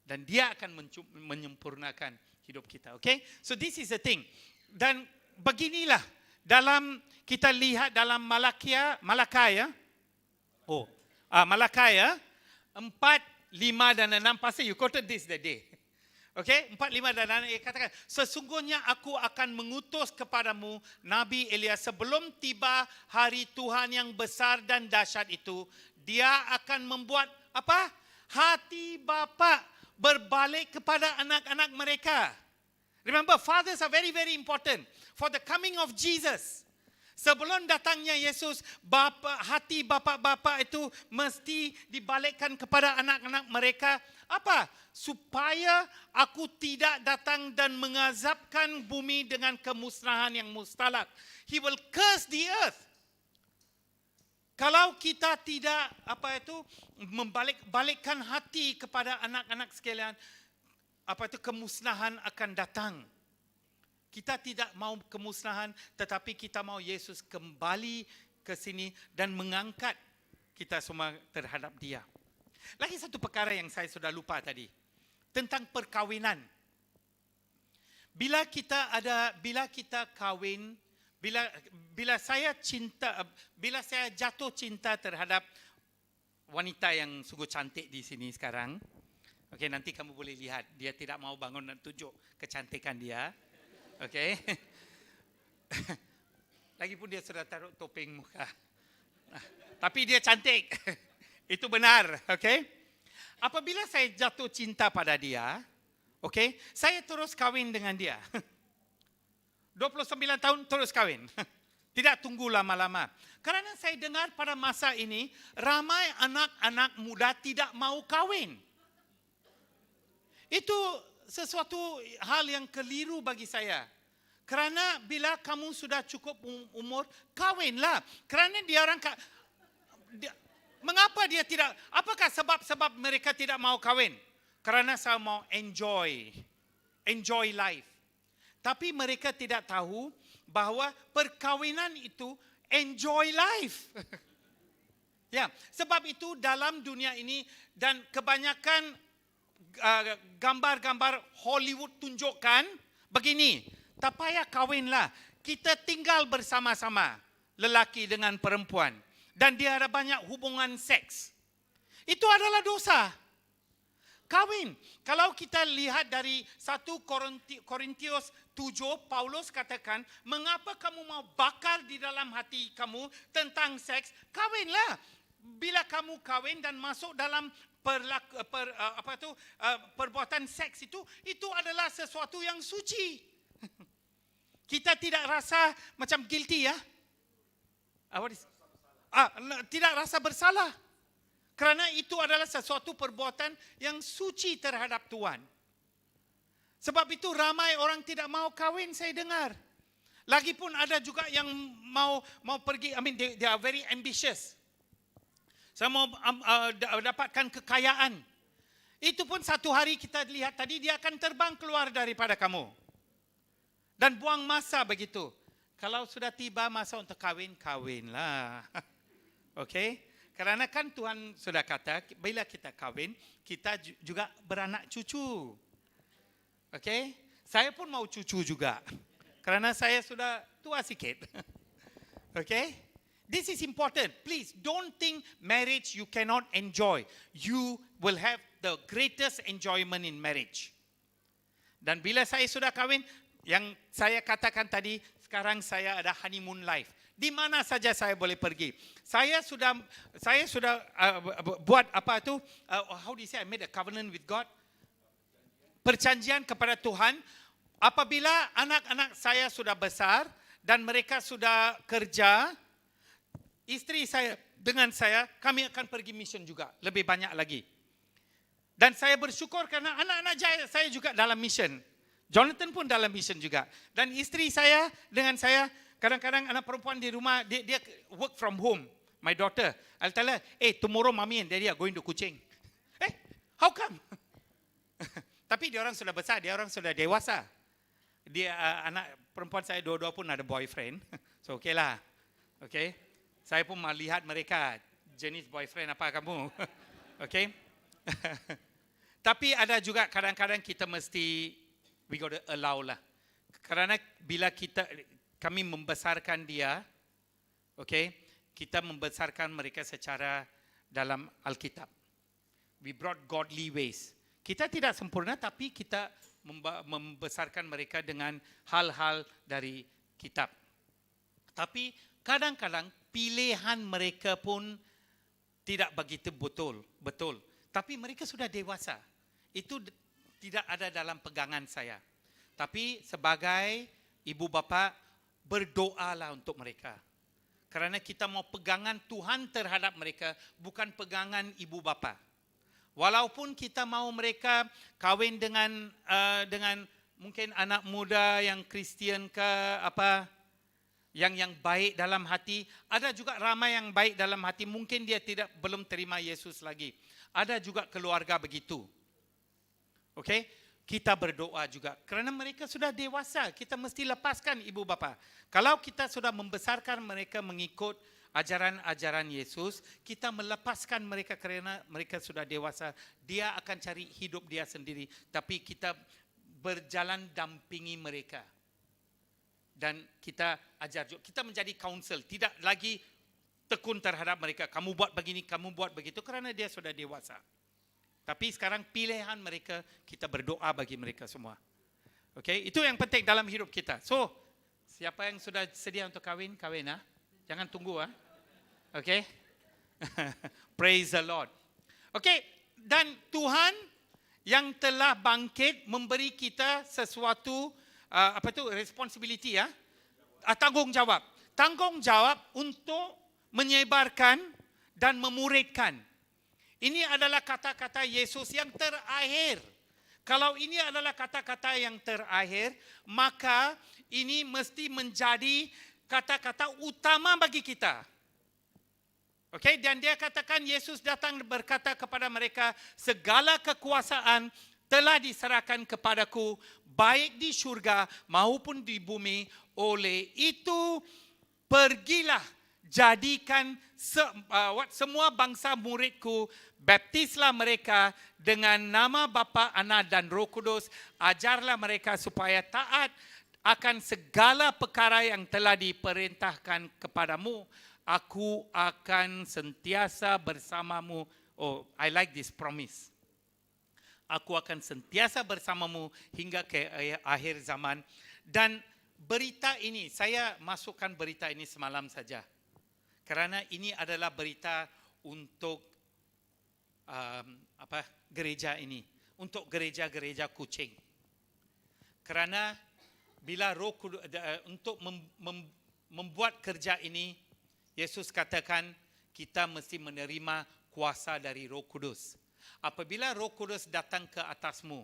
Dan dia akan menyempurnakan hidup kita. Okay? So this is the thing. Dan beginilah dalam kita lihat dalam Malakai 4, 5 dan 6 pasti you quoted this the day. Okay, 4, 5 dan 6 katakan, sesungguhnya aku akan mengutus kepadamu Nabi Elias sebelum tiba hari Tuhan yang besar dan dahsyat itu. Dia akan membuat apa? Hati bapa berbalik kepada anak-anak mereka. Remember, fathers are very, very important for the coming of Jesus. Sebelum datangnya Yesus, hati bapa-bapa itu mesti dibalikkan kepada anak-anak mereka. Apa? Supaya aku tidak datang dan mengazabkan bumi dengan kemusnahan yang mustalak. He will curse the earth. Kalau kita tidak membalikkan hati kepada anak-anak sekalian, kemusnahan akan datang. Kita tidak mau kemusnahan, tetapi kita mau Yesus kembali ke sini dan mengangkat kita semua terhadap dia. Lagi satu perkara yang saya sudah lupa tadi. Tentang perkawinan. Bila kita kahwin, bila saya jatuh cinta terhadap wanita yang sungguh cantik di sini sekarang. Okey, nanti kamu boleh lihat, dia tidak mau bangun dan tunjuk kecantikan dia. Okey. Lagipun dia sudah taruh topeng muka. Tapi dia cantik. Itu benar, okey? Apabila saya jatuh cinta pada dia, okey, saya terus kahwin dengan dia. 29 tahun terus kahwin. Tidak tunggu lama-lama. Kerana saya dengar pada masa ini, ramai anak-anak muda tidak mau kahwin. Itu sesuatu hal yang keliru bagi saya. Kerana bila kamu sudah cukup umur, kahwinlah. Kerana mengapa dia tidak? Apakah sebab mereka tidak mau kahwin? Kerana saya mau enjoy life. Tapi mereka tidak tahu bahawa perkawinan itu enjoy life. Ya, sebab itu dalam dunia ini dan kebanyakan gambar-gambar Hollywood tunjukkan begini, tak payah kahwinlah, kita tinggal bersama-sama lelaki dengan perempuan dan dia ada banyak hubungan seks. Itu adalah dosa. Kahwin. Kalau kita lihat dari 1 Korintius 7, Paulus katakan, mengapa kamu mau bakar di dalam hati kamu tentang seks? Kahwinlah. Bila kamu kahwin dan masuk dalam perbuatan seks itu adalah sesuatu yang suci. Kita tidak rasa macam guilty ya. Tidak rasa bersalah. Kerana itu adalah sesuatu perbuatan yang suci terhadap Tuhan. Sebab itu ramai orang tidak mau kahwin, saya dengar. Lagipun ada juga yang mau pergi, they are very ambitious. Saya mau dapatkan kekayaan. Itu pun satu hari kita lihat tadi, dia akan terbang keluar daripada kamu. Dan buang masa begitu. Kalau sudah tiba masa untuk kahwin, kahwinlah. Okey? Kerana kan Tuhan sudah kata, bila kita kahwin, kita juga beranak cucu. Okey? Saya pun mau cucu juga. Kerana saya sudah tua sikit. Okey? This is important. Please, don't think marriage you cannot enjoy. You will have the greatest enjoyment in marriage. Dan bila saya sudah kahwin, yang saya katakan tadi, sekarang saya ada honeymoon life. Di mana saja saya boleh pergi. Saya sudah buat apa itu? How do you say? I made a covenant with God. Perjanjian kepada Tuhan. Apabila anak-anak saya sudah besar dan mereka sudah kerja, isteri saya dengan saya, kami akan pergi mission juga. Lebih banyak lagi. Dan saya bersyukur kerana anak-anak saya juga dalam mission. Jonathan pun dalam mission juga. Dan isteri saya dengan saya, kadang-kadang anak perempuan di rumah, dia work from home. My daughter, I'll tell her, tomorrow mommy and daddy are going to Kuching. How come? Tapi dia orang sudah besar, dia orang sudah dewasa. Dia anak perempuan saya dua-dua pun ada boyfriend. So okay lah. Okay. Saya pun melihat mereka, jenis boyfriend apa kamu. Okay. Tapi ada juga kadang-kadang kita mesti, we got to allow lah. Kerana bila kami membesarkan dia, okay, kita membesarkan mereka secara dalam Alkitab. We brought godly ways. Kita tidak sempurna, tapi kita membesarkan mereka dengan hal-hal dari kitab. Tapi kadang-kadang pilihan mereka pun tidak begitu betul. Tapi mereka sudah dewasa. Itu tidak ada dalam pegangan saya. Tapi sebagai ibu bapa, berdoalah untuk mereka. Kerana kita mau pegangan Tuhan terhadap mereka, bukan pegangan ibu bapa. Walaupun kita mau mereka kahwin dengan mungkin anak muda yang Kristian ke apa, yang baik dalam hati. Ada juga ramai yang baik dalam hati, mungkin dia belum terima Yesus lagi. Ada juga keluarga begitu. Okey? Kita berdoa juga. Kerana mereka sudah dewasa, kita mesti lepaskan ibu bapa. Kalau kita sudah membesarkan mereka mengikut ajaran-ajaran Yesus, kita melepaskan mereka kerana mereka sudah dewasa. Dia akan cari hidup dia sendiri. Tapi kita berjalan dampingi mereka. Dan kita ajar juga. Kita menjadi counsel. Tidak lagi tekun terhadap mereka. Kamu buat begini, kamu buat begitu. Kerana dia sudah dewasa. Tapi sekarang pilihan mereka, kita berdoa bagi mereka semua. Okay? Itu yang penting dalam hidup kita. So, siapa yang sudah sedia untuk kahwin, kahwin. Jangan tunggu. Okay? Praise the Lord. Okay, dan Tuhan yang telah bangkit memberi kita sesuatu, responsibility tanggungjawab. Tanggungjawab untuk menyebarkan dan memuridkan. Ini adalah kata-kata Yesus yang terakhir. Kalau ini adalah kata-kata yang terakhir, maka ini mesti menjadi kata-kata utama bagi kita. Okey, dan dia katakan Yesus datang berkata kepada mereka, segala kekuasaan telah diserahkan kepadaku, baik di syurga maupun di bumi. Oleh itu, pergilah jadikan semua bangsa muridku, baptislah mereka dengan nama Bapa, Anak dan Roh Kudus, ajarlah mereka supaya taat akan segala perkara yang telah diperintahkan kepadamu. Aku akan sentiasa bersamamu. Oh, I like this promise. Aku akan sentiasa bersamamu hingga ke akhir zaman. Dan berita ini, saya masukkan berita ini semalam saja. Kerana ini adalah berita untuk gereja ini. Untuk gereja-gereja Kuching. Kerana bila Roh Kudus, untuk membuat kerja ini, Yesus katakan kita mesti menerima kuasa dari Roh Kudus. Apabila Roh Kudus datang ke atasmu,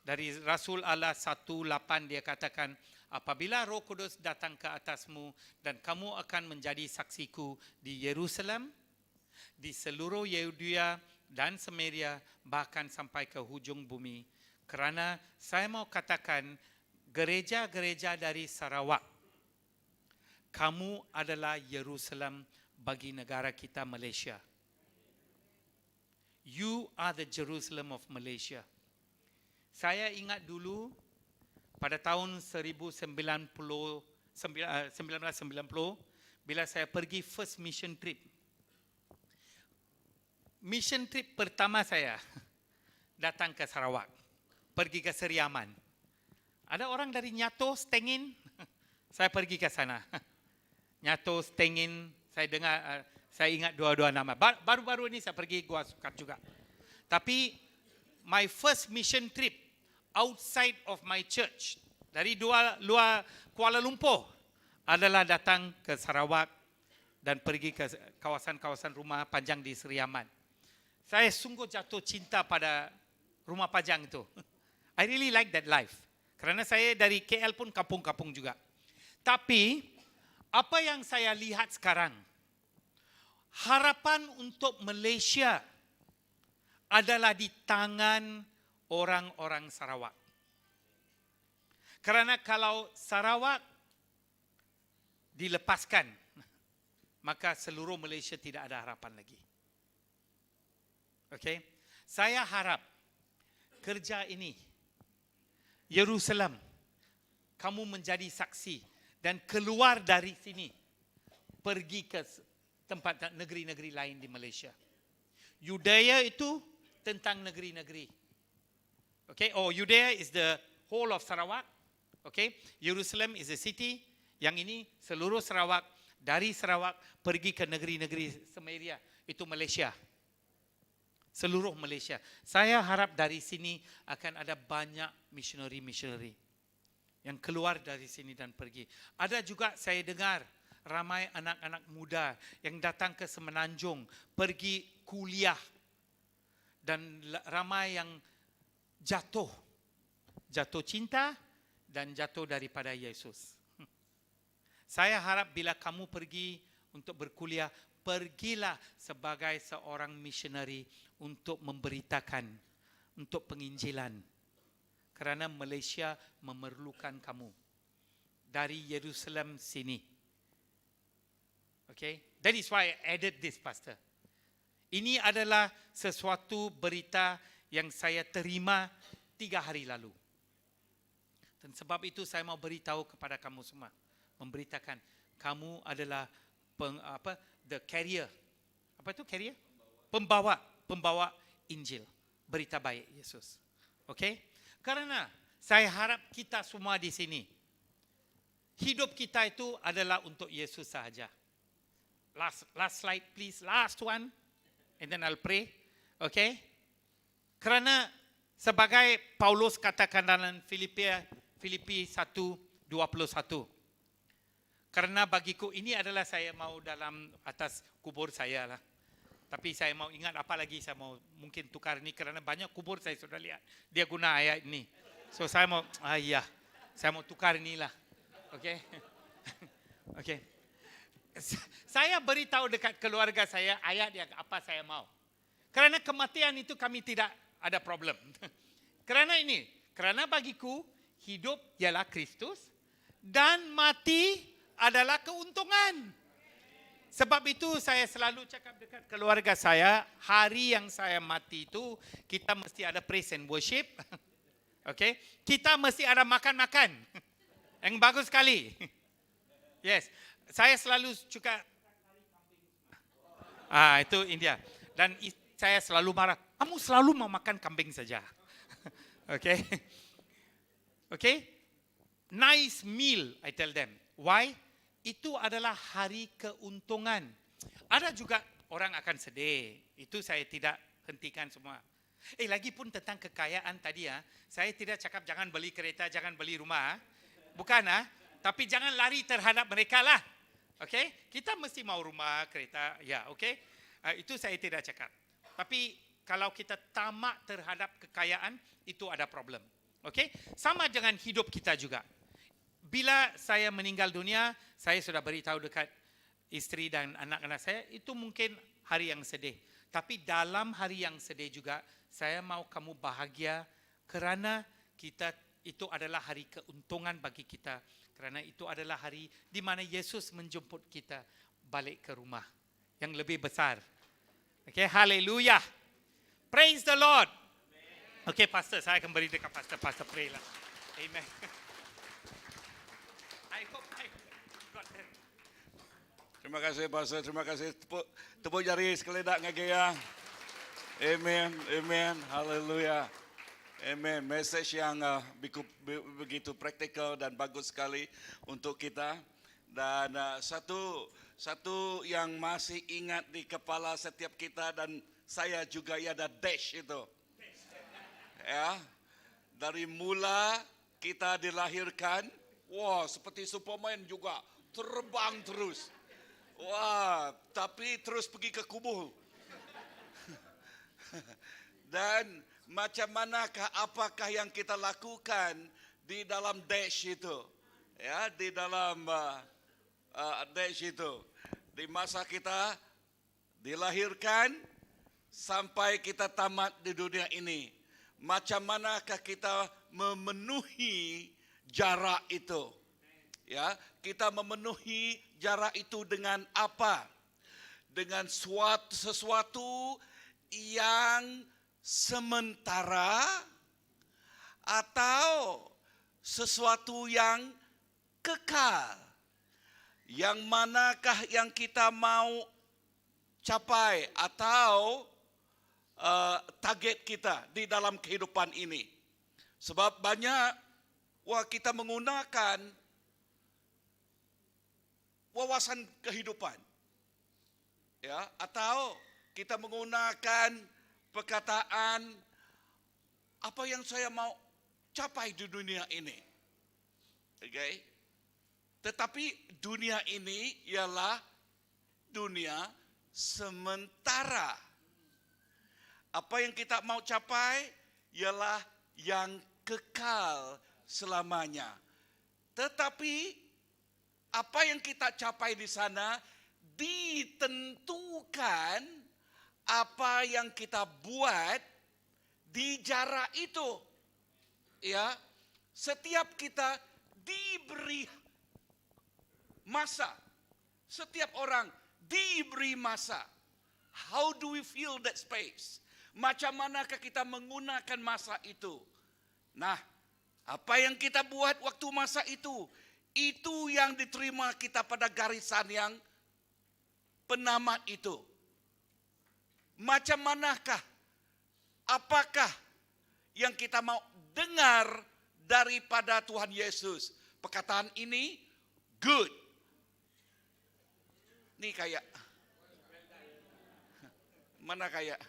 dari Rasul Allah 1:8 dia katakan, apabila Roh Kudus datang ke atasmu dan kamu akan menjadi saksiku di Yerusalem, di seluruh Yehudea dan Samaria, bahkan sampai ke hujung bumi. Kerana saya mau katakan, gereja-gereja dari Sarawak, kamu adalah Yerusalem bagi negara kita Malaysia. You are the Jerusalem of Malaysia. Saya ingat dulu pada tahun 1990 bila saya pergi first mission trip. Mission trip pertama saya datang ke Sarawak, pergi ke Seriaman. Ada orang dari Nyato, Stengin, saya pergi ke sana. Nyato, Stengin, saya dengar, saya ingat dua-dua nama. Baru-baru ini saya pergi Gua Sukat juga. Tapi my first mission trip outside of my church, dari luar Kuala Lumpur, adalah datang ke Sarawak dan pergi ke kawasan-kawasan rumah pajang di Seriaman. Saya sungguh jatuh cinta pada rumah pajang itu. I really like that life. Kerana saya dari KL pun kampung-kampung juga. Tapi apa yang saya lihat sekarang, harapan untuk Malaysia adalah di tangan orang-orang Sarawak. Kerana kalau Sarawak dilepaskan, maka seluruh Malaysia tidak ada harapan lagi. Okay? Saya harap kerja ini, Yerusalem, kamu menjadi saksi dan keluar dari sini, pergi ke tempat negeri-negeri lain di Malaysia. Yudea itu tentang negeri-negeri. Okay, Yudea is the whole of Sarawak. Okay, Jerusalem is the city. Yang ini seluruh Sarawak, dari Sarawak pergi ke negeri-negeri Samaria, itu Malaysia. Seluruh Malaysia. Saya harap dari sini akan ada banyak missionary yang keluar dari sini dan pergi. Ada juga saya dengar ramai anak-anak muda yang datang ke Semenanjung, pergi kuliah. Dan ramai yang jatuh cinta dan jatuh daripada Yesus. Saya harap bila kamu pergi untuk berkuliah, pergilah sebagai seorang missionary untuk memberitakan, untuk penginjilan. Kerana Malaysia memerlukan kamu. Dari Yerusalem sini. Okay? That is why I added this, Pastor. Ini adalah sesuatu berita yang saya terima 3 hari lalu. Dan sebab itu saya mau beritahu kepada kamu semua. Memberitakan, kamu adalah the carrier. Apa itu carrier? Pembawa Injil. Berita baik Yesus. Okay? Karena saya harap kita semua di sini, hidup kita itu adalah untuk Yesus sahaja. Last slide please, last one. And then I'll pray. Okay? Kerana sebagai Paulus katakan dalam Filipi 1:21. Karena bagiku ini adalah saya mau dalam atas kubur saya lah. Tapi saya mau ingat apa lagi, saya mau mungkin tukar ini kerana banyak kubur saya sudah lihat. Dia guna ayat ini. So saya mau, saya mau tukar inilah. Okay? Okay. Saya beritahu dekat keluarga saya ayat yang apa saya mau. Kerana kematian itu kami tidak ada problem. Kerana bagiku hidup ialah Kristus dan mati adalah keuntungan. Sebab itu saya selalu cakap dekat keluarga saya, hari yang saya mati itu kita mesti ada praise and worship. Okay? Kita mesti ada makan-makan. Yang bagus sekali. Yes. Saya selalu suka itu India. Dan saya selalu marah. Kamu selalu mau makan kambing saja. Okay? Okay? Nice meal, I tell them. Why? Itu adalah hari keuntungan. Ada juga orang akan sedih. Itu saya tidak hentikan semua. Lagipun tentang kekayaan tadi saya tidak cakap jangan beli kereta, jangan beli rumah. Bukan tapi jangan lari terhadap mereka lah. Okay? Kita mesti mau rumah, kereta, ya, okay? Itu saya tidak cakap. Tapi kalau kita tamak terhadap kekayaan, itu ada problem. Okay? Sama dengan hidup kita juga. Bila saya meninggal dunia, saya sudah beritahu dekat istri dan anak-anak saya, itu mungkin hari yang sedih. Tapi dalam hari yang sedih juga, saya mau kamu bahagia kerana kita itu adalah hari keuntungan bagi kita. Kerana itu adalah hari di mana Yesus menjemput kita balik ke rumah yang lebih besar. Okay, haleluya. Praise the Lord. Okay, pastor, saya akan beri dekat pastor. Pastor pray lah. Amen. I hope I got that. Terima kasih Pastor, terima kasih. Tepuk jari sekeledak ngagaya. Amen, amen, haleluya. Amen. Message yang begitu praktikal dan bagus sekali untuk kita. Dan satu yang masih ingat di kepala setiap kita dan saya juga ada dash itu. Ya, dari mula kita dilahirkan, wah seperti Superman juga terbang terus. Wah, tapi terus pergi ke kubur. Dan macam manakah, apakah yang kita lakukan di dalam dash itu? Ya, di dalam dash itu. Di masa kita dilahirkan sampai kita tamat di dunia ini. Macam manakah kita memenuhi jarak itu? Ya, kita memenuhi jarak itu dengan apa? Dengan sesuatu yang sementara atau sesuatu yang kekal. Yang manakah yang kita mau capai atau target kita di dalam kehidupan ini? Sebab banyak kita menggunakan wawasan kehidupan. Ya, atau kita menggunakan perkataan apa yang saya mau capai di dunia ini. Okay? Tetapi dunia ini ialah dunia sementara. Apa yang kita mau capai ialah yang kekal selamanya. Tetapi apa yang kita capai di sana ditentukan apa yang kita buat di jarak itu. Ya, setiap kita diberi masa. Setiap orang diberi masa. How do we fill that space? Macam manakah kita menggunakan masa itu? Nah, apa yang kita buat waktu masa itu yang diterima kita pada garisan yang penamat itu. Macam manakah? Apakah yang kita mau dengar daripada Tuhan Yesus? Perkataan ini good. Ini kayak mana kayak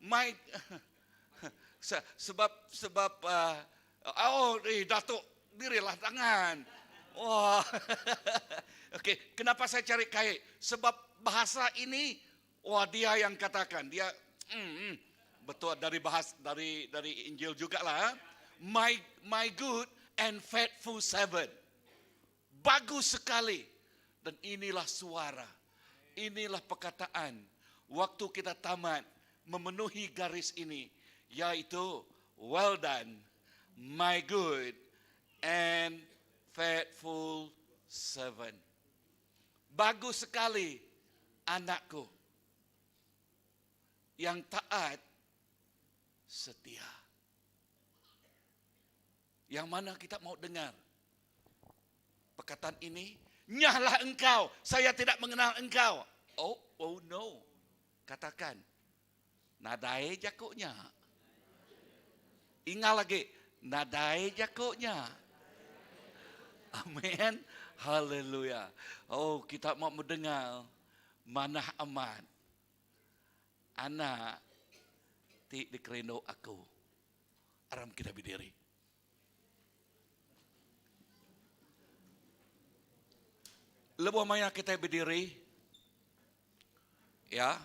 Mike sebab Datuk dirilah tangan. Wah. Okey, kenapa saya cari kayak? Sebab bahasa ini dia yang katakan. Dia betul dari Injil jugalah. My good and faithful servant. Bagus sekali. Dan inilah suara. Inilah perkataan. Waktu kita tamat memenuhi garis ini, yaitu well done, my good and faithful servant. Bagus sekali anakku yang taat setia. Yang mana kita mau dengar perkataan ini? Nyahlah engkau, saya tidak mengenal engkau. Oh no. Katakan, nadai jakuknya. Ingat lagi, nadai jakuknya. Amin. Haleluya. Oh, kita mau mendengar manah aman. Anak ti dikerendo aku. Aram kita berdiri. Lebuh maya kita berdiri. Ya.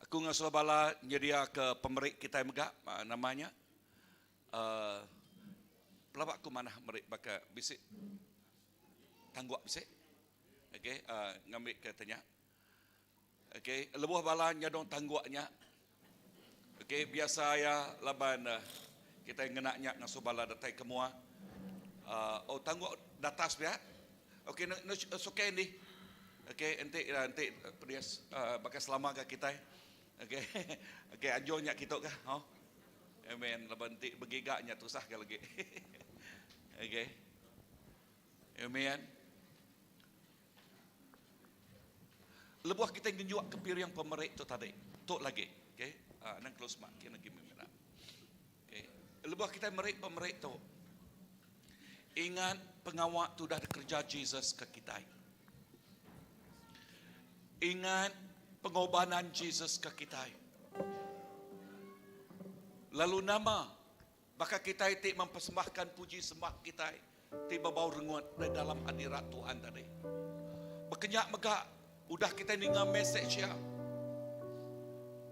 Aku ngasuh bala nyedia ke pemerik kita megak namanya. Pelabak aku mana merik baka bisik. Tangguak bisik. Okey, ngambil katanya. Okey, lebuh bala nyadong tangguaknya. Okey, biasa ya laban kita ngenaknya ngasuh bala datai kemua. Tangguak datas dia. Okey, sukai ni. Okey, ente perias bakal selama ke kita. Okey. Okey, anjurnya kita kah? Amen. Laban ente begigaknya tusah ke lagi. Okey. Amen. Lebuh kita ngenjuak ke piriang pemerik tu tadi. Tok lagi. Okey. Nang close mak kena lagi memang. Okey. Lebuh kita merik pemerik tu. Ingat pengawak tu dah kerja Jesus ke kita. Ingat pengorbanan Jesus ke kita. Lalu nama bakal kita itu mempersembahkan puji sembah kita tiba bau rengut dari dalam hadirat Tuhan tadi. Berkenyak megak udah kita dengar message ya.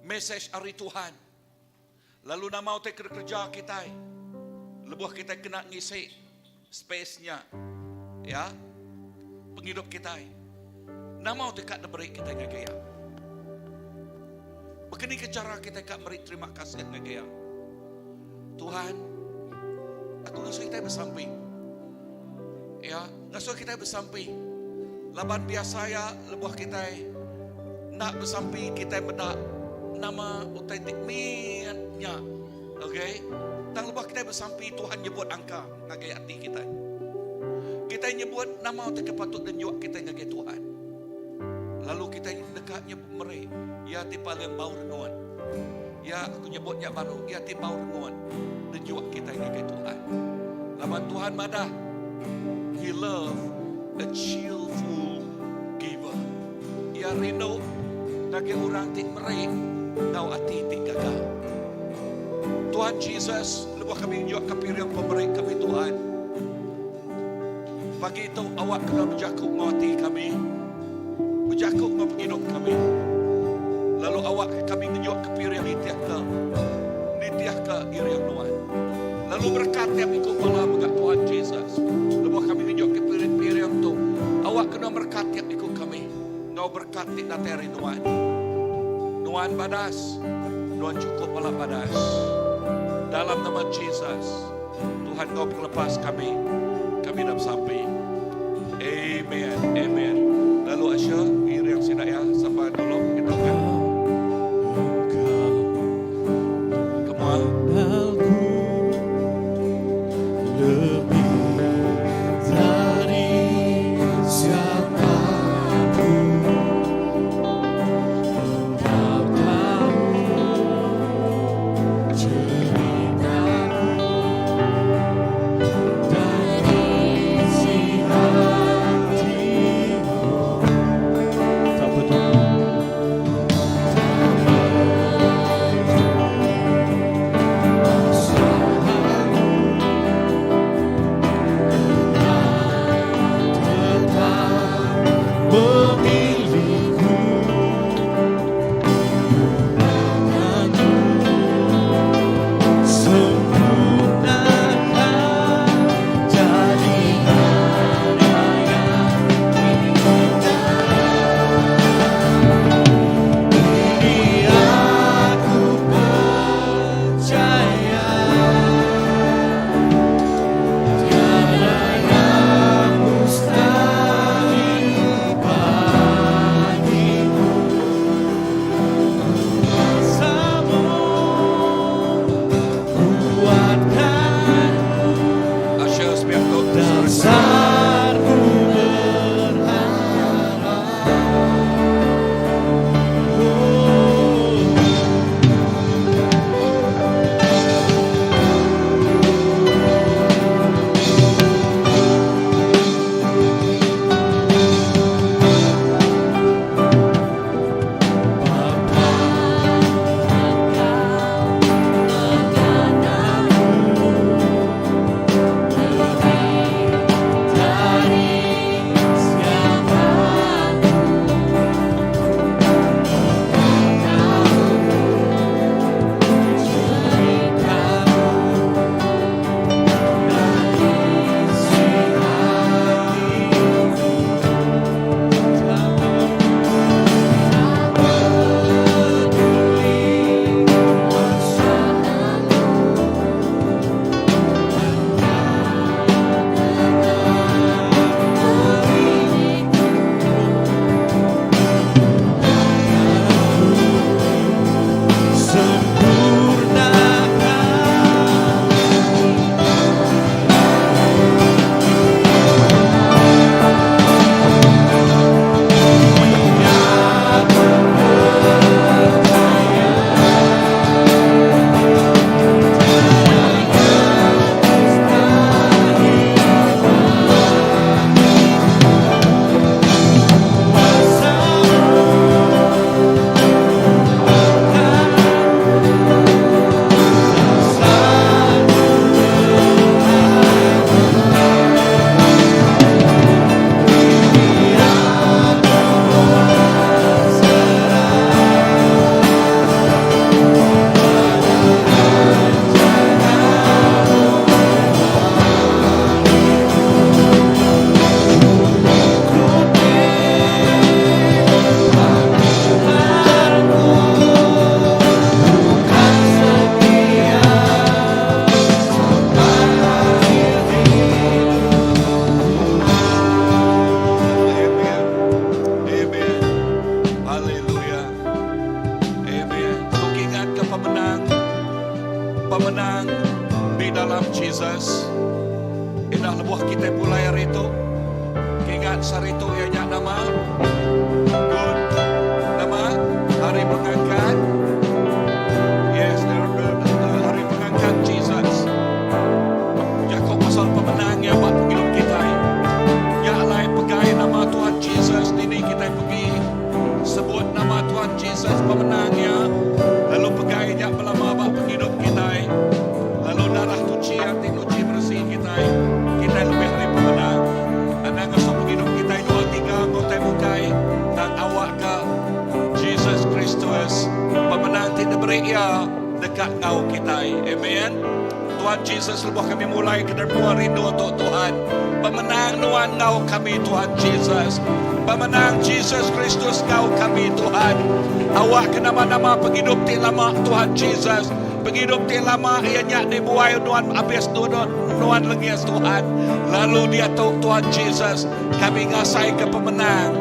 Message hari Tuhan. Lalu nama utai kerja kita. Lebuh kita kena ngisi space-nya, ya, penghidup kita. Nama utai kat beri kita ngagaya. Begini ke cara kita kat beri terima kasih ngagaya. Tuhan, aku ngasuh kita bersampai. Ya, ngasuh kita bersampai. Laban biasa ya, lebuh kita nak bersampai kita benda nama utai tikminya. Okey. Tang lebuh kita bersampai Tuhan nyebut angka ngagai hati kita. Kita nyebut nama utai kepatut dan juga kita ngagai Tuhan. Lalu kita dekatnya mereka. Ya ti paling bau renungan. Ya aku nyebutnya baru. Ya ti bau renungan. Dan juga kita ngagai Tuhan. Laban Tuhan madah. He love a cheerful giver. Ya rindu ngagai orang ti mereka. Ngau hati ti gagal. Tuhan Jesus, lepas kami juga kepiriang pemberi kami Tuhan. Pagi itu awak kena berjakuk menghati kami. Berjakuk menghidup kami. Lalu awak kami juga kepiriang nitiah ke iriang Tuhan. Lalu berkat yang ikut malam dengan Tuhan Jesus. Lepas kami juga kepiriang tu. Awak kena berkat yang ikut kami. Ngau berkat di nateri Tuhan. Tuhan badas. Tuhan cukup malam badas. Dalam nama Jesus, Tuhan kau lepas kami dah sampai. Amen, amen. Lalu Asya, iriang sinak ya, sampai dulu kita kan. Come on. dalam Jesus. Indah lebuh kita mulai hari itu. Ingat hari itu ianya nama good, nama hari pengangkat. Yes, hari pengangkat Jesus. Jakob pasal pemenangnya buat hidup kita. Ya lain pegai nama Tuhan Jesus. Ini kita pergi sebut nama Tuhan Jesus pemenangnya. Lalu pegainya belama buat hidup kita. Lalu darah tuci yang tinuci bersih kita. Kita lebih hari pemenang. Anak ngosok hidup kita 2-3 anggota bukai dan awak ke Jesus Kristus pemenang tidak beri ia dekat kau kita. Amen. Tuhan Jesus lebuh kami mulai kedermuan rindu untuk Tuhan. Pemenang nuan kau kami Tuhan Jesus. Pemenang Jesus Kristus kau kami Tuhan. Awak ke nama-nama penghidup ti lama Tuhan Jesus. Penghidup ti lama ianya dibuai nuan abis nuan lengias Tuhan. Lalu dia tahu Tuhan Jesus. Kami ngasai ke pemenang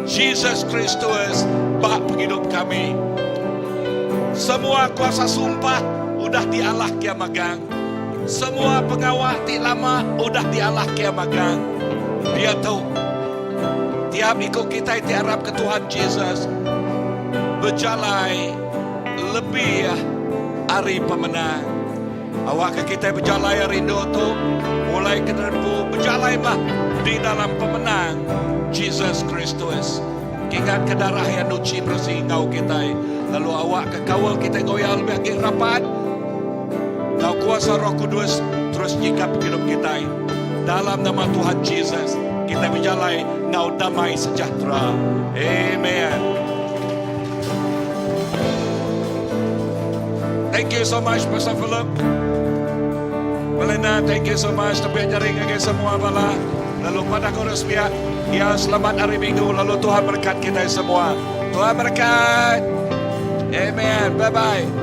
Jesus Kristus bak penghidup kami. Semua kuasa sumpah udah dialah kia magang. Semua pengawal ti lama udah dialah kia magang. Dia tahu tiap ikut kita tiarap ke Tuhan Jesus berjalai lebih hari pemenang. Awak ke kita berjalai rindu tu mulai ke derbu berjalai bah di dalam pemenang Jesus Kristus. Ingat ke darah yang nuci bersih kau kita. Lalu awak ke kawal kita goyal lebih agak rapat. Kau kuasa Roh Kudus terus jikap hidup kita. Dalam nama Tuhan Jesus kita berjalai ngau damai sejahtera. Amen. Thank you so much Pastor Philip. Melena, thank you so much. Tapi jaring agak semua bala. Lalu pada korus pihak. Ya selamat hari Minggu. Lalu Tuhan berkat kita semua. Tuhan berkat. Amen. Bye-bye.